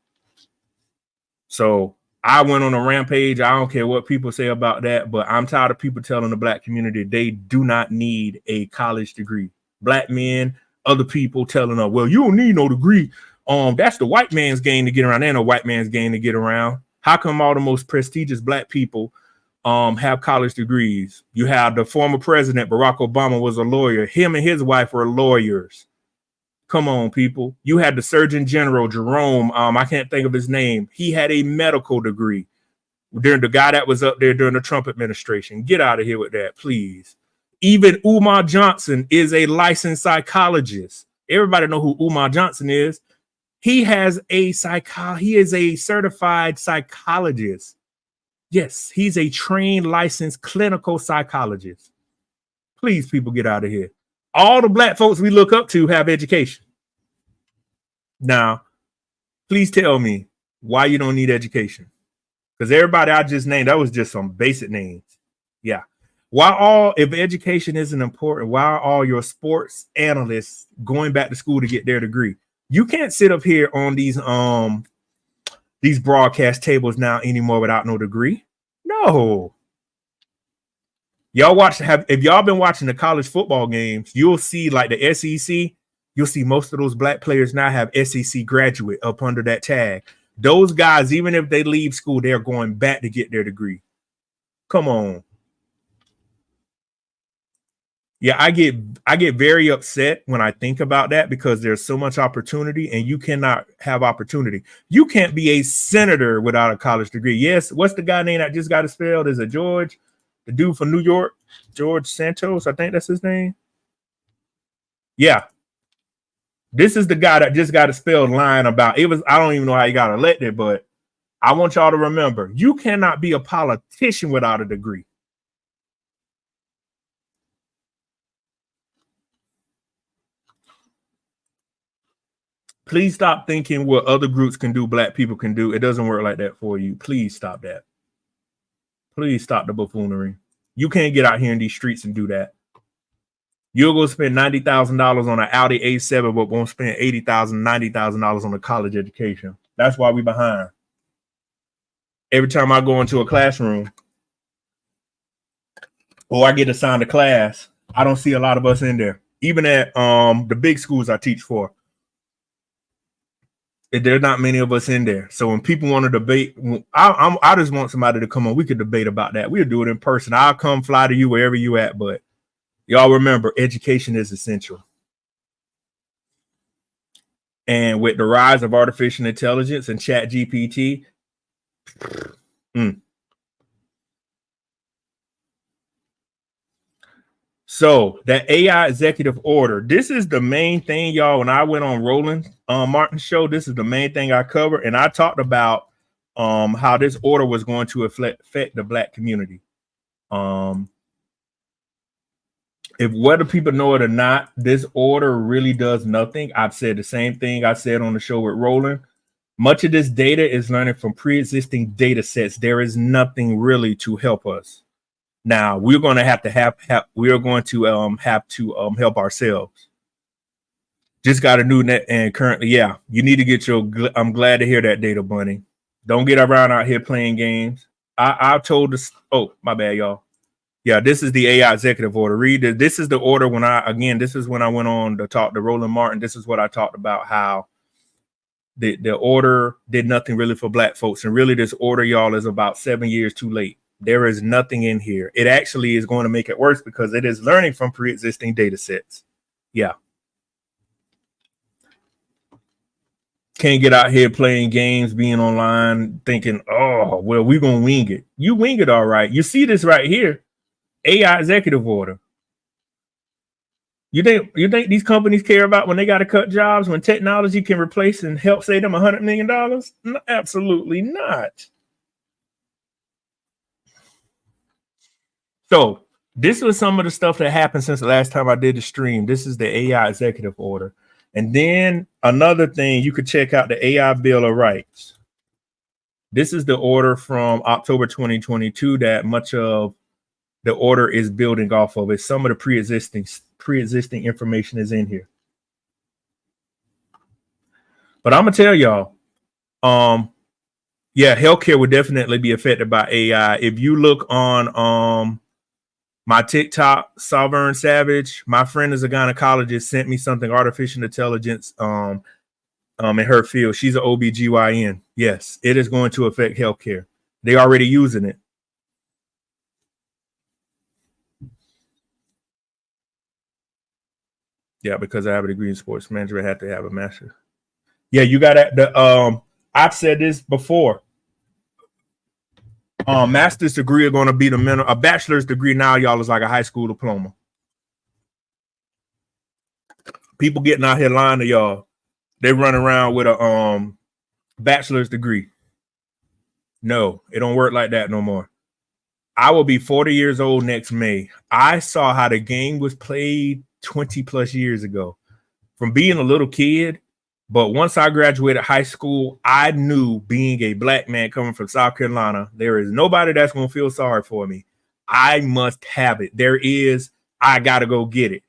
So I went on a rampage. I don't care what people say about that, but I'm tired of people telling the Black community they do not need a college degree. Black men, other people telling them, well, you don't need no degree. That's the white man's game to get around. Ain't no white man's game to get around. How come all the most prestigious Black people have college degrees? You have the former president, Barack Obama, was a lawyer. Him and his wife were lawyers. Come on, people. You had the Surgeon General, Jerome. I can't think of his name. He had a medical degree. During the guy that was up there during the Trump administration. Get out of here with that, please. Even Umar Johnson is a licensed psychologist. Everybody know who Umar Johnson is. He has a he is a certified psychologist. Yes, he's a trained, licensed clinical psychologist. Please, people, get out of here. All the Black folks we look up to have education. Now, please tell me why you don't need education. Because everybody I just named, that was just some basic names. Yeah. If education isn't important, why are all your sports analysts going back to school to get their degree? You can't sit up here on these broadcast tables now anymore without no degree. No. If y'all been watching the college football games, you'll see like the SEC, you'll see most of those Black players now have SEC graduate up under that tag. Those guys, even if they leave school, they're going back to get their degree. Come on. Yeah, I get very upset when I think about that because there's so much opportunity and you cannot have opportunity. You can't be a senator without a college degree. Yes, what's the guy name that just got it spelled? Is it George? The dude from New York? George Santos, I think that's his name. Yeah. This is the guy that just got it spelled lying about. I don't even know how he got elected, but I want y'all to remember, you cannot be a politician without a degree. Please stop thinking what other groups can do, Black people can do. It doesn't work like that for you. Please stop that. Please stop the buffoonery. You can't get out here in these streets and do that. You'll go spend $90,000 on an Audi A7, but won't spend $80,000, $90,000 on a college education. That's why we behind. Every time I go into a classroom or I get assigned a class, I don't see a lot of us in there. Even at the big schools I teach for, there's not many of us in there. So when people want to debate, I just want somebody to come on. We could debate about that. We'll do it in person. I'll come fly to you wherever you at. But y'all remember, education is essential. And with the rise of artificial intelligence and ChatGPT, So that AI executive order, this is the main thing, y'all. When I went on Roland Martin's show, this is the main thing I covered. And I talked about how this order was going to affect the Black community. If whether people know it or not, this order really does nothing. I've said the same thing I said on the show with Roland. Much of this data is learning from pre-existing data sets. There is nothing really to help us. Now we're going to have to help ourselves. Just got a new net and currently, yeah, you need to get I'm glad to hear that, Data Bunny. Don't get around out here playing games. I told this. Oh, my bad, y'all. Yeah, this is the AI executive order. Read it. This is the order this is when I went on to talk to Roland Martin. This is what I talked about, how the order did nothing really for Black folks. And really this order, y'all, is about 7 years too late. There is nothing in here. It actually is going to make it worse because it is learning from pre-existing data sets. Yeah. Can't get out here playing games, being online, thinking, oh, well, we're going to wing it. You wing it all right. You see this right here. AI executive order. You think these companies care about when they got to cut jobs, when technology can replace and help save them $100 million? No, absolutely not. So this was some of the stuff that happened since the last time I did the stream. This is the AI executive order. And then another thing, you could check out the AI Bill of Rights. This is the order from October 2022 that much of the order is building off of it. Some of the pre-existing information is in here. But I'm gonna tell y'all, yeah, healthcare would definitely be affected by AI. If you look on my TikTok, Sovereign Savage, my friend is a gynecologist, sent me something, artificial intelligence in her field. She's an OBGYN. Yes, it is going to affect healthcare. They already using it. Yeah, because I have a degree in sports management, I have to have a master. Yeah, you got the I've said this before. Master's degree are going to be the minimum. A bachelor's degree now, y'all, is like a high school diploma. People getting out here lying to y'all. They run around with a bachelor's degree. No, it don't work like that no more. I will be 40 years old next May. I saw how the game was played 20 plus years ago from being a little kid. But once I graduated high school, I knew, being a black man coming from South Carolina, there is nobody that's going to feel sorry for me. I must have it. There is, I got to go get it.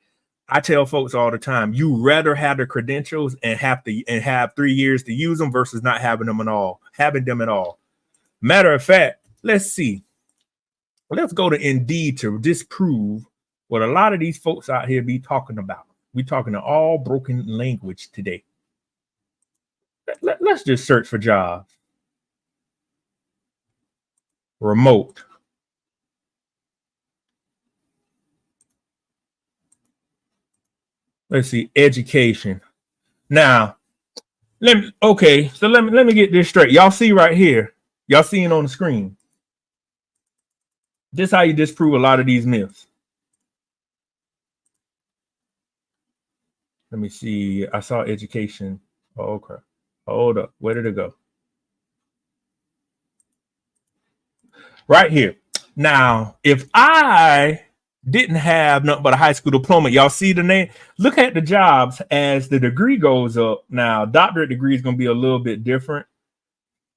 I tell folks all the time, you rather have the credentials and have 3 years to use them versus not having them at all. Matter of fact, let's see. Let's go to Indeed to disprove what a lot of these folks out here be talking about. We talking to all broken language today. Let's just search for jobs. Remote. Let's see, education. Now, let me get this straight. Y'all see right here. Y'all seeing on the screen. This is how you disprove a lot of these myths. Let me see. I saw education. Oh, crap. Hold up. Where did it go? Right here. Now, if I didn't have nothing but a high school diploma, y'all see the name? Look at the jobs as the degree goes up. Now, doctorate degree is going to be a little bit different.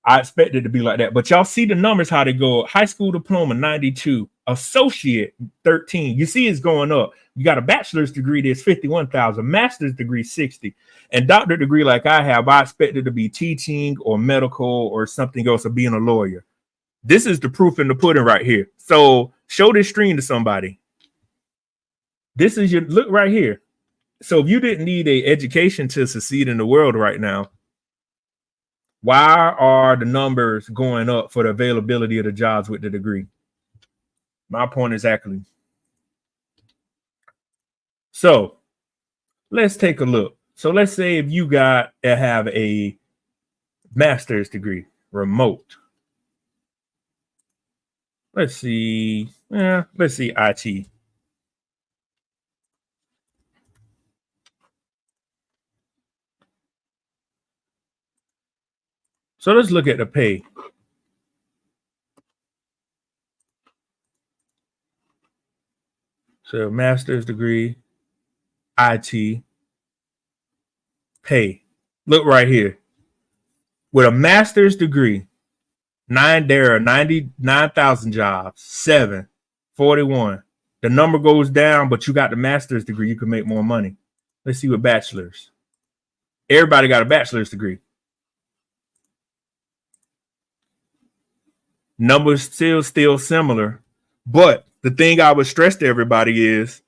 I expect it to be like that. But y'all see the numbers, how they go. High school diploma, 92. Associate, 13. You see it's going up. You got a bachelor's degree, there's 51,000. Master's degree, 60. And doctorate degree like I have, I expect it to be teaching or medical or something else, or being a lawyer. This is the proof in the pudding right here. So show this screen to somebody. This is your look right here. So if you didn't need an education to succeed in the world right now, why are the numbers going up for the availability of the jobs with the degree? My point exactly. So let's take a look. So let's say if you have a master's degree, remote. Let's see. Let's see IT. So let's look at the pay. So master's degree, IT, pay. Look right here. With a master's degree, there are 99,000 jobs, 41. The number goes down, but you got the master's degree, you can make more money. Let's see what bachelor's. Everybody got a bachelor's degree. Numbers still similar, but the thing I would stress to everybody is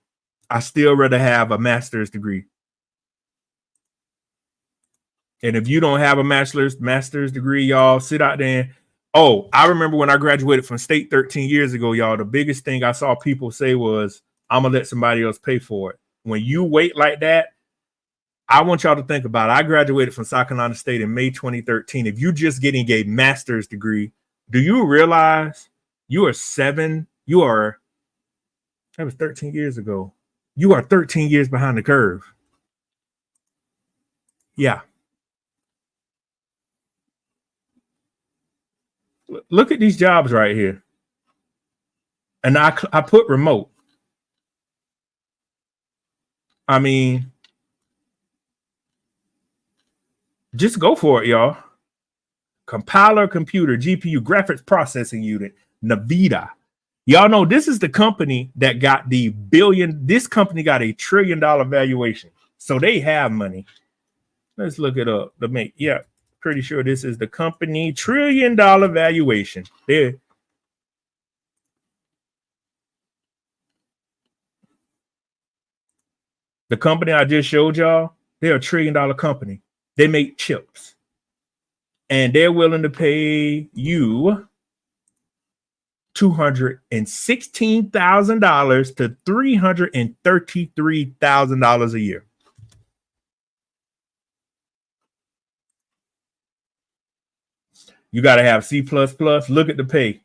I still rather have a master's degree. And if you don't have a master's degree, y'all sit out there. Oh, I remember when I graduated from state 13 years ago, y'all, the biggest thing I saw people say was, I'm gonna let somebody else pay for it. When you wait like that, I want y'all to think about it. I graduated from South Carolina State in May 2013. If you're just getting a master's degree, do you realize that was 13 years ago. You are 13 years behind the curve. Yeah. Look at these jobs right here. And I put remote. I mean, Just go for it, y'all. Compiler, computer, GPU, graphics processing unit, NVIDIA. Y'all know this is the company that got the billion. This company got $1 trillion valuation. So they have money. Let's look it up. Yeah, pretty sure this is the company $1 trillion valuation. There. The company I just showed y'all, they're $1 trillion company. They make chips. And they're willing to pay you $216,000 to $333,000 a year. You got to have C++. Look at the pay.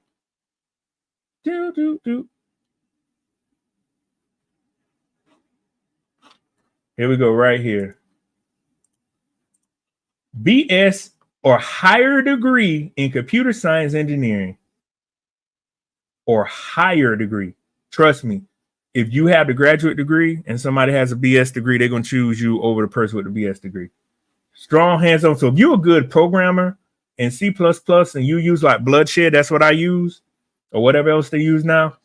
Here we go right here. BS or higher degree in computer science engineering. Or higher degree. Trust me, if you have the graduate degree and somebody has a BS degree, they're going to choose you over the person with the BS degree. Strong hands-on. So if you're a good programmer in C++ and you use like Bloodshed, that's what I use, or whatever else they use now,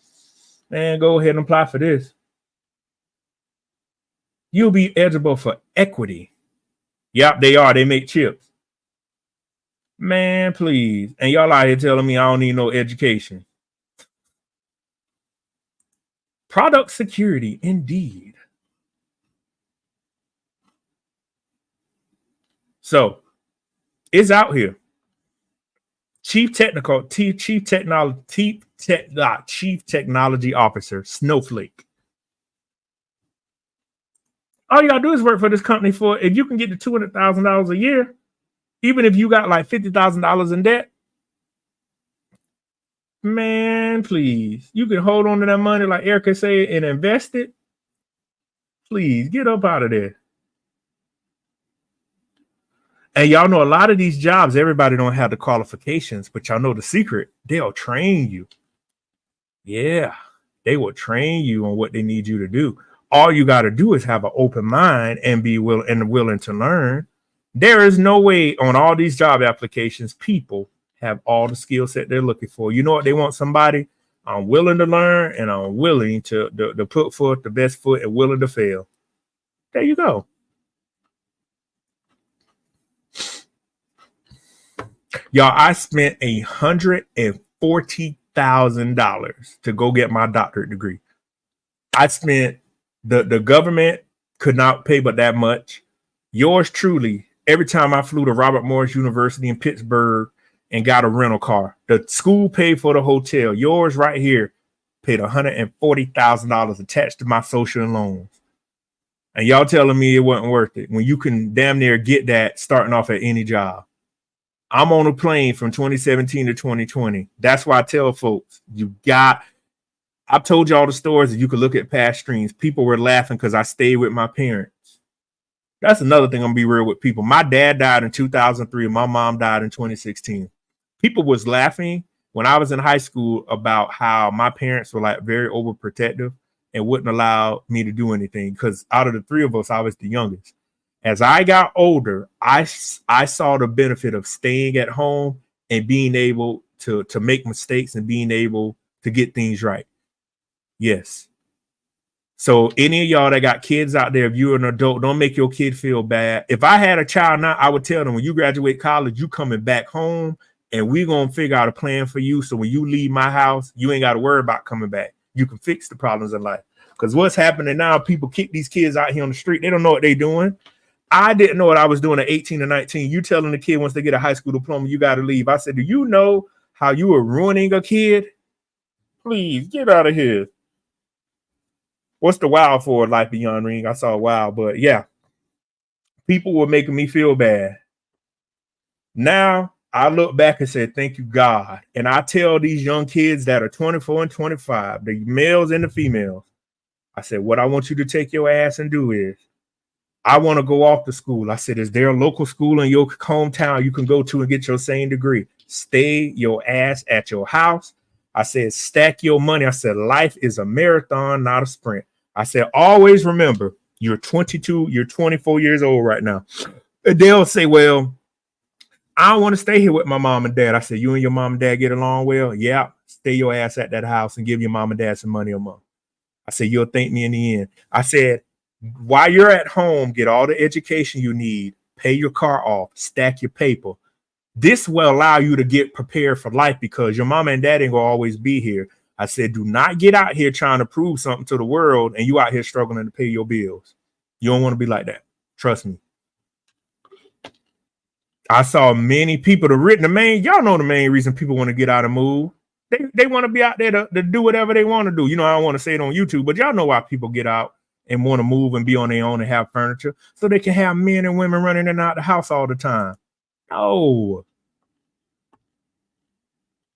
man, go ahead and apply for this. You'll be eligible for equity. Yep, they are. They make chips. Man, please. And y'all out here telling me I don't need no education. Product security, indeed. So it's out here. Chief Technology Officer, Snowflake. All you gotta do is work for this company for, if you can get to $200,000 a year, even if you got like $50,000 in debt, man, please, you can hold on to that money like Erica said and invest it. Please get up out of there. And y'all know a lot of these jobs, everybody don't have the qualifications, but y'all know the secret. They'll train you. Yeah, they will train you on what they need you to do. All you got to do is have an open mind and be willing to learn. There is no way on all these job applications, people have all the skill set they're looking for. You know what? They want somebody, I'm willing to learn and I'm willing to put forth the best foot and willing to fail. There you go. Y'all, I spent $140,000 to go get my doctorate degree. I spent, the government could not pay but that much. Yours truly, every time I flew to Robert Morris University in Pittsburgh and got a rental car, the school paid for the hotel. Yours right here paid $140,000 attached to my social loans. And y'all telling me it wasn't worth it when you can damn near get that starting off at any job. I'm on a plane from 2017 to 2020. That's why I tell folks, I've told you all the stories that you could look at past streams. People were laughing because I stayed with my parents. That's another thing I'm gonna be real with people. My dad died in 2003 and my mom died in 2016. People was laughing when I was in high school about how my parents were like very overprotective and wouldn't allow me to do anything because out of the three of us, I was the youngest. As I got older, I saw the benefit of staying at home and being able to make mistakes and being able to get things right. Yes. So any of y'all that got kids out there, if you're an adult, don't make your kid feel bad. If I had a child now, I would tell them when you graduate college, you coming back home and we're going to figure out a plan for you. So when you leave my house, you ain't got to worry about coming back. You can fix the problems in life. Because what's happening now, people kick these kids out here on the street. They don't know what they're doing. I didn't know what I was doing at 18 or 19. You telling the kid once they get a high school diploma, you got to leave. I said, do you know how you were ruining a kid? Please get out of here. What's the wow for Life Beyond Ring? I saw wow, but yeah, people were making me feel bad. Now I look back and say, thank you, God. And I tell these young kids that are 24 and 25, the males and the females, I said, what I want you to take your ass and do is, I want to go off to school. I said, is there a local school in your hometown you can go to and get your same degree? Stay your ass at your house. I said, stack your money. I said, life is a marathon, not a sprint. I said, always remember, you're 22, you're 24 years old right now. They'll say, well, I don't want to stay here with my mom and dad. I said, you and your mom and dad get along well? Yeah. Stay your ass at that house and give your mom and dad some money a month. I said, you'll thank me in the end. I said, while you're at home, get all the education you need, pay your car off, stack your paper. This will allow you to get prepared for life because your mama and dad ain't gonna always be here. I said, do not get out here trying to prove something to the world and you out here struggling to pay your bills. You don't want to be like that. Trust me. I saw many people y'all know the main reason people want to get out and move. They want to be out there to do whatever they want to do. You know, I don't want to say it on YouTube, but y'all know why people get out and want to move and be on their own and have furniture so they can have men and women running in and out the house all the time. No.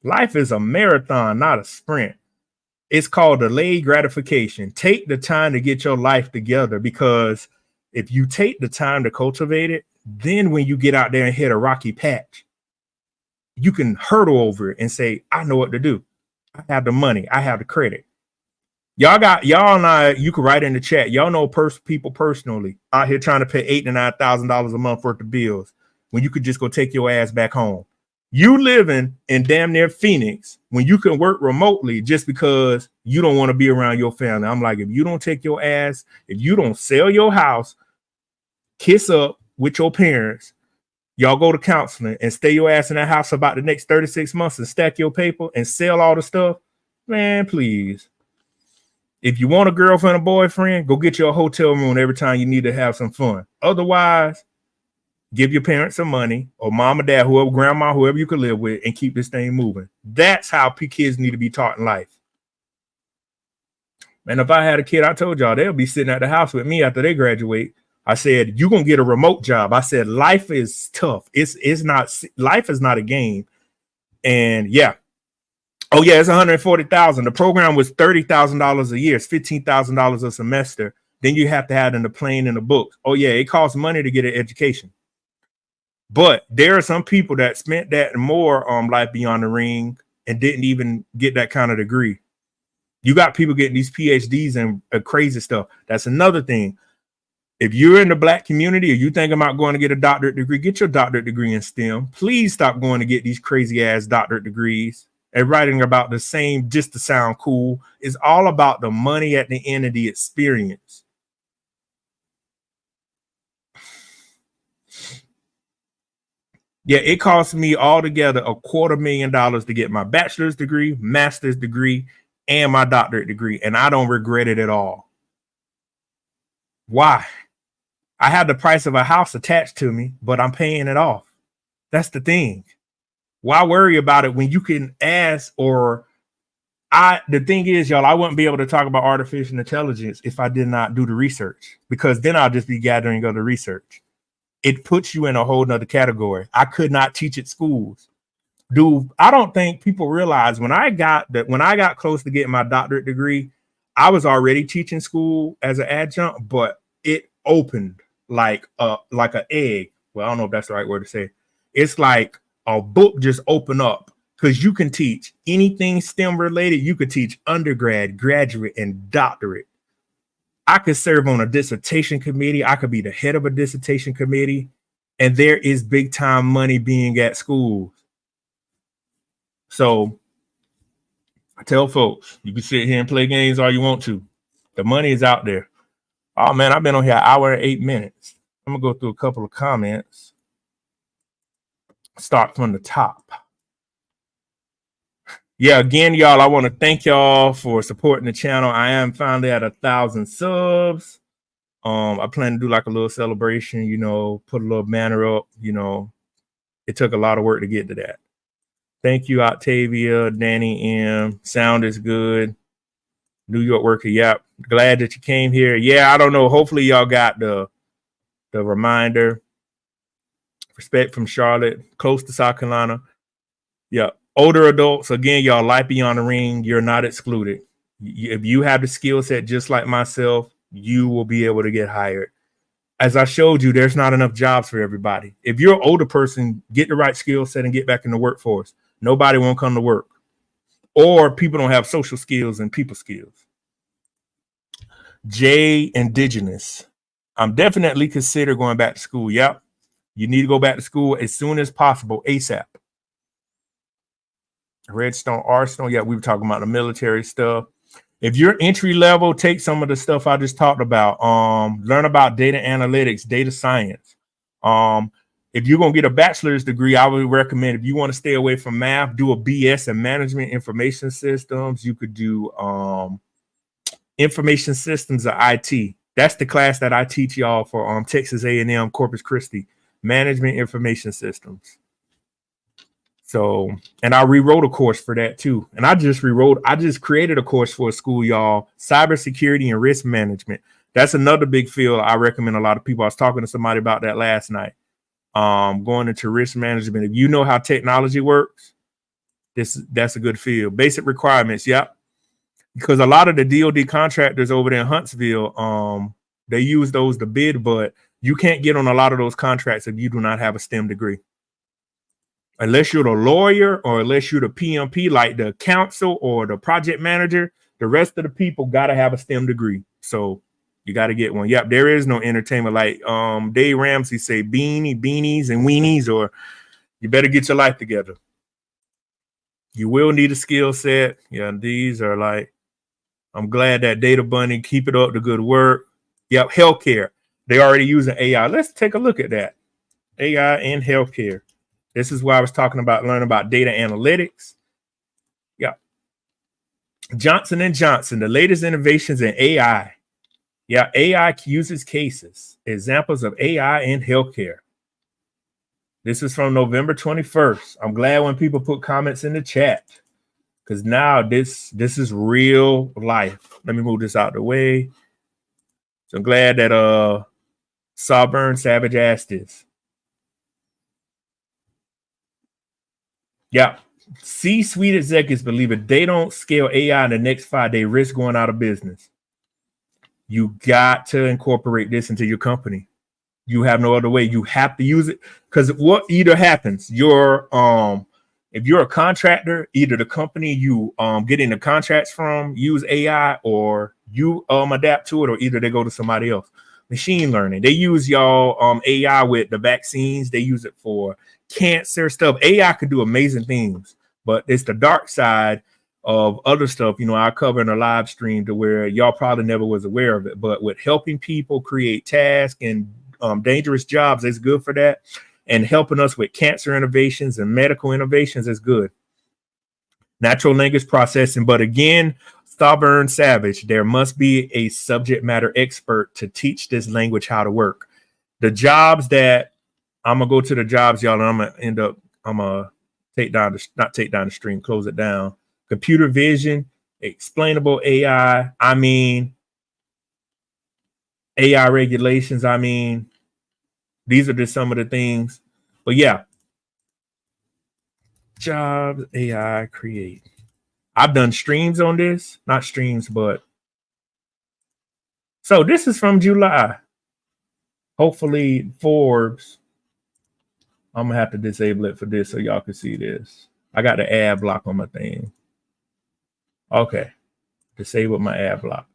Life is a marathon, not a sprint. It's called delayed gratification. Take the time to get your life together because if you take the time to cultivate it, then when you get out there and hit a rocky patch, you can hurdle over it and say, I know what to do. I have the money. I have the credit. Y'all and I, you can write in the chat. Y'all know people personally out here trying to pay $8,000 to $9,000 a month worth of bills when you could just go take your ass back home. You living in damn near Phoenix when you can work remotely just because you don't want to be around your family. I'm like, if you don't take your ass, if you don't sell your house, kiss up with your parents, y'all go to counseling and stay your ass in that house about the next 36 months and stack your paper and sell all the stuff, man, please. If you want a girlfriend or boyfriend, go get you a hotel room every time you need to have some fun. Otherwise, give your parents some money or mom or dad, whoever, grandma, whoever you could live with, and keep this thing moving. That's how kids need to be taught in life. And if I had a kid, I told y'all they'll be sitting at the house with me after they graduate. I said, you're going to get a remote job. I said, life is tough. Life is not a game. And yeah. Oh yeah, it's $140,000. The program was $30,000 a year. It's $15,000 a semester. Then you have to have in the plane and the books. Oh yeah, it costs money to get an education. But there are some people that spent that and more on Life Beyond the Ring and didn't even get that kind of degree. You got people getting these PhDs and crazy stuff. That's another thing. If you're in the Black community or you think about going to get a doctorate degree, get your doctorate degree in STEM. Please stop going to get these crazy ass doctorate degrees and writing about the same just to sound cool. It's all about the money at the end of the experience. Yeah, it cost me altogether $250,000 to get my bachelor's degree, master's degree, and my doctorate degree. And I don't regret it at all. Why? I have the price of a house attached to me, but I'm paying it off. That's the thing. Why worry about it when you can ask the thing is, y'all, I wouldn't be able to talk about artificial intelligence if I did not do the research, because then I'll just be gathering other research. It puts you in a whole nother category. I could not teach at schools. Dude, I don't think people realize when I got close to getting my doctorate degree, I was already teaching school as an adjunct, but it opened like an egg. Well, I don't know if that's the right word to say. It's like a book just opened up because you can teach anything STEM related. You could teach undergrad, graduate, and doctorate. I could serve on a dissertation committee. I could be the head of a dissertation committee. And there is big time money being at schools. So I tell folks, you can sit here and play games all you want to. The money is out there. Oh man, I've been on here an hour and 8 minutes. I'm gonna go through a couple of comments. Start from the top. Yeah, again, y'all, I want to thank y'all for supporting the channel. I am finally at 1,000 subs. I plan to do like a little celebration, you know, put a little banner up, you know. It took a lot of work to get to that. Thank you, Octavia, Danny M. Sound is good. New York worker, yep. Glad that you came here. Yeah, I don't know. Hopefully y'all got the reminder. Respect from Charlotte, close to South Carolina. Yeah. Older adults, again, y'all, Life Beyond the Ring, you're not excluded. If you have the skill set just like myself, you will be able to get hired. As I showed you, there's not enough jobs for everybody. If you're an older person, get the right skill set and get back in the workforce. Nobody won't come to work. Or people don't have social skills and people skills. Jay Indigenous. I'm definitely consider going back to school. Yep. You need to go back to school as soon as possible, ASAP. Redstone Arsenal. Yeah, we were talking about the military stuff. If you're entry level, take some of the stuff I just talked about. Learn about data analytics, data science. If you're gonna get a bachelor's degree, I would recommend, if you want to stay away from math, do a BS in management information systems. You could do information systems or IT. That's the class that I teach y'all for Texas A&M Corpus Christi, management information systems. So, and I rewrote a course for that too. And I just created a course for a school, y'all, cybersecurity and risk management. That's another big field I recommend a lot of people. I was talking to somebody about that last night. Going into risk management. If you know how technology works, that's a good field. Basic requirements, yep. Because a lot of the DoD contractors over there in Huntsville, they use those to bid, but you can't get on a lot of those contracts if you do not have a STEM degree. Unless you're the lawyer or unless you're the PMP, like the counsel or the project manager, the rest of the people got to have a STEM degree. So you got to get one. Yep, there is no entertainment. Like Dave Ramsey say, beanies and weenies, or you better get your life together. You will need a skill set. Yeah, these are like, I'm glad that Data Bunny, keep it up, the good work. Yep, healthcare. They already using AI. Let's take a look at that. AI in healthcare. This is why I was talking about learning about data analytics. Yeah. Johnson & Johnson, the latest innovations in AI. Yeah, AI uses cases. Examples of AI in healthcare. This is from November 21st. I'm glad when people put comments in the chat, because now this is real life. Let me move this out of the way. So I'm glad that Sovereign Savage asked this. Yeah. C-suite executives believe if they don't scale AI in the next 5 days, risk going out of business. You got to incorporate this into your company. You have no other way. You have to use it, because what either happens, if you're a contractor, either the company you getting the contracts from use AI, or you adapt to it, or either they go to somebody else. Machine learning. They use y'all AI with the vaccines. They use it for cancer stuff. AI could do amazing things, but it's the dark side of other stuff. You know, I cover in a live stream to where y'all probably never was aware of it, but with helping people create tasks and dangerous jobs, it's good for that. And helping us with cancer innovations and medical innovations is good. Natural language processing. But again, Sovereign Savage, there must be a subject matter expert to teach this language how to work. The jobs that I'm going to go to the jobs, y'all, and I'm going to not take down the stream, close it down. Computer vision, explainable AI. I mean, AI regulations. I mean, these are just some of the things. But yeah, jobs AI create. I've done streams on this, not streams, but so this is from July. Hopefully Forbes. I'm gonna have to disable it for this so y'all can see this. I got the ad block on my thing. Okay, disable my ad block.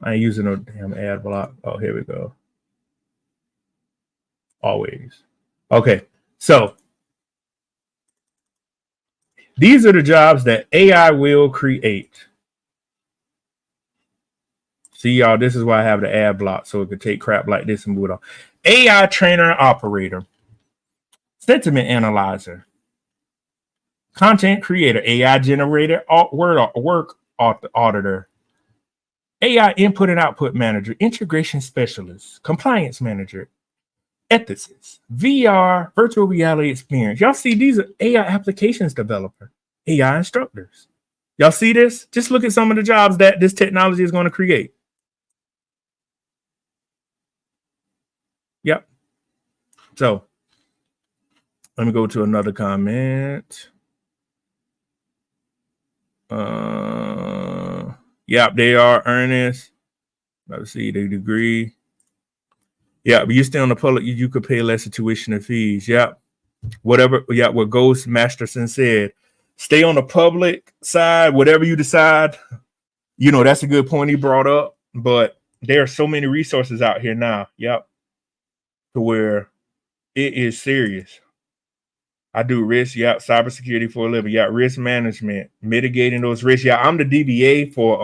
I ain't using no damn ad block. Oh, here we go. Always. Okay, so these are the jobs that AI will create. See, y'all, this is why I have the ad block, so it could take crap like this and move it on. AI trainer and operator, sentiment analyzer, content creator, AI generator, work auditor, AI input and output manager, integration specialist, compliance manager, ethicist, VR, virtual reality experience. Y'all see, these are AI applications developer, AI instructors. Y'all see this? Just look at some of the jobs that this technology is going to create. Yep. So let me go to another comment. Yep, they are earnest. Let's see the degree. Yeah, but you stay on the public, you could pay less of tuition and fees. Yep. Whatever. Yeah, what Ghost Masterson said. Stay on the public side, whatever you decide. You know, that's a good point he brought up. But there are so many resources out here now. Yep. to where it is serious. I do risk, cybersecurity for a living, risk management, mitigating those risks. I'm the DBA for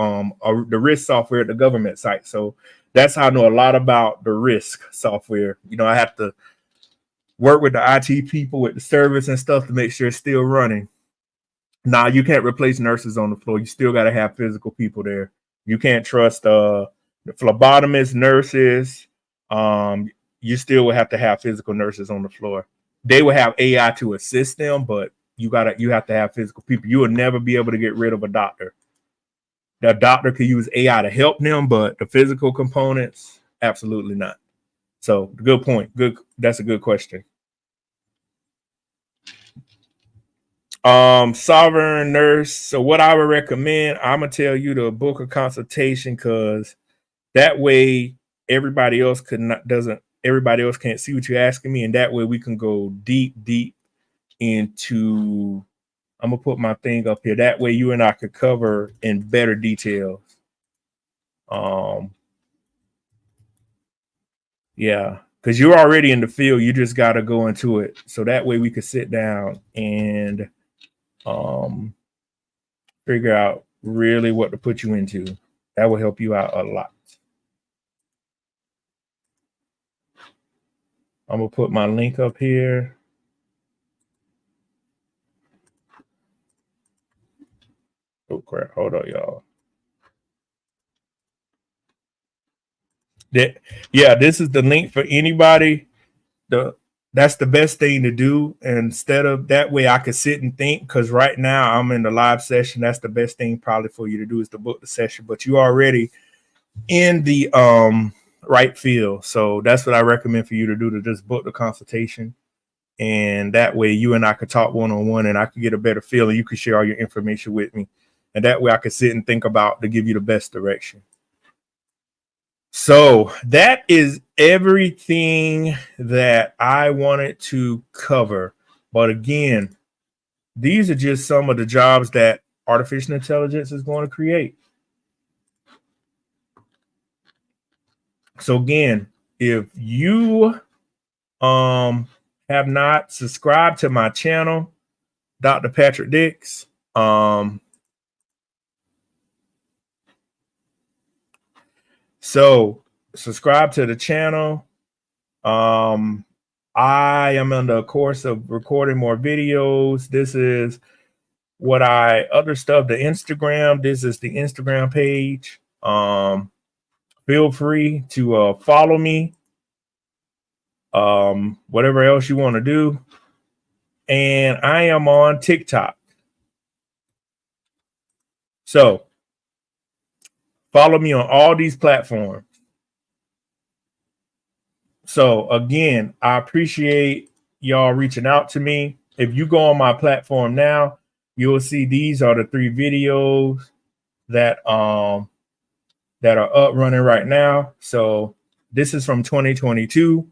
the risk software at the government site. So that's how I know a lot about the risk software. I have to work with the IT people with the service and stuff to make sure it's still running. Now, you can't replace nurses on the floor. You still got to have physical people there. You can't trust the phlebotomists, nurses. You still will have to have physical nurses on the floor. They will have AI to assist them, but you have to have physical people. You will never be able to get rid of a doctor. The doctor could use AI to help them, but the physical components, absolutely not. So, good point. That's a good question. Sovereign nurse. So what I would recommend, I'm gonna tell you to book a consultation, because that way everybody else can't see what you're asking me, and that way we can go deep into. I'm gonna put my thing up here. That way you and I could cover in better details. Because you're already in the field, you just got to go into it. So that way we could sit down and figure out really what to put you into. That will help you out a lot. I'm gonna put my link up here. Oh crap, hold on, y'all. This is the link for anybody. That's the best thing to do. And instead of that way I could sit and think, because right now I'm in the live session. That's the best thing probably for you to do, is to book the session. But you already in the right field. So that's what I recommend for you to do, to just book the consultation. And that way you and I could talk one-on-one, and I could get a better feel, and you could share all your information with me. And that way I could sit and think about to give you the best direction. So that is everything that I wanted to cover. But again, these are just some of the jobs that artificial intelligence is going to create. So again, if you have not subscribed to my channel, Dr. Patrick Dix, so subscribe to the channel. I am in the course of recording more videos. This is other stuff, the Instagram. This is the Instagram page. Feel free to follow me. Whatever else you want to do. And I am on TikTok. So follow me on all these platforms. So again, I appreciate y'all reaching out to me. If you go on my platform now, you'll see these are the 3 videos that are up running right now. So this is from 2022.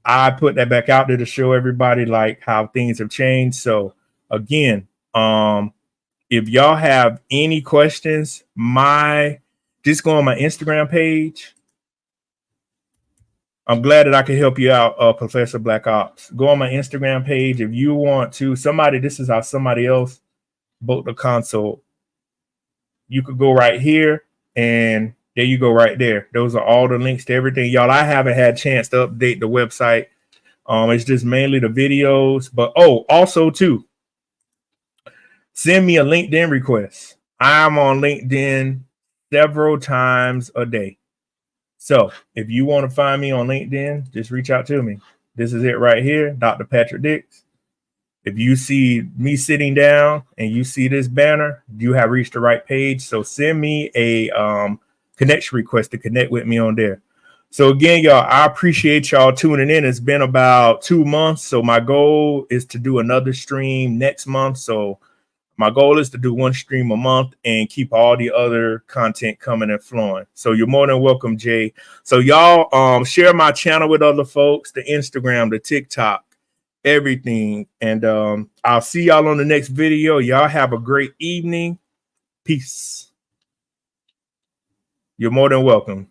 I put that back out there to show everybody like how things have changed. So again, if y'all have any questions, just go on my Instagram page. I'm glad that I can help you out, Professor Black Ops. Go on my Instagram page if you want to. This is how somebody else booked the consult. You could go right here, and there you go right there. Those are all the links to everything. Y'all, I haven't had a chance to update the website. It's just mainly the videos. But also too, send me a LinkedIn request. I'm on LinkedIn several times a day. So if you want to find me on LinkedIn, just reach out to me. This is it right here, Dr. Patrick Dix. If you see me sitting down and you see this banner, you have reached the right page. So send me a connection request to connect with me on there. So again, y'all, I appreciate y'all tuning in. It's been about 2 months. So my goal is to do another stream next month. So my goal is to do 1 stream a month and keep all the other content coming and flowing. So you're more than welcome, Jay. So y'all share my channel with other folks, the Instagram, the TikTok, everything. And I'll see y'all on the next video. Y'all have a great evening. Peace. You're more than welcome.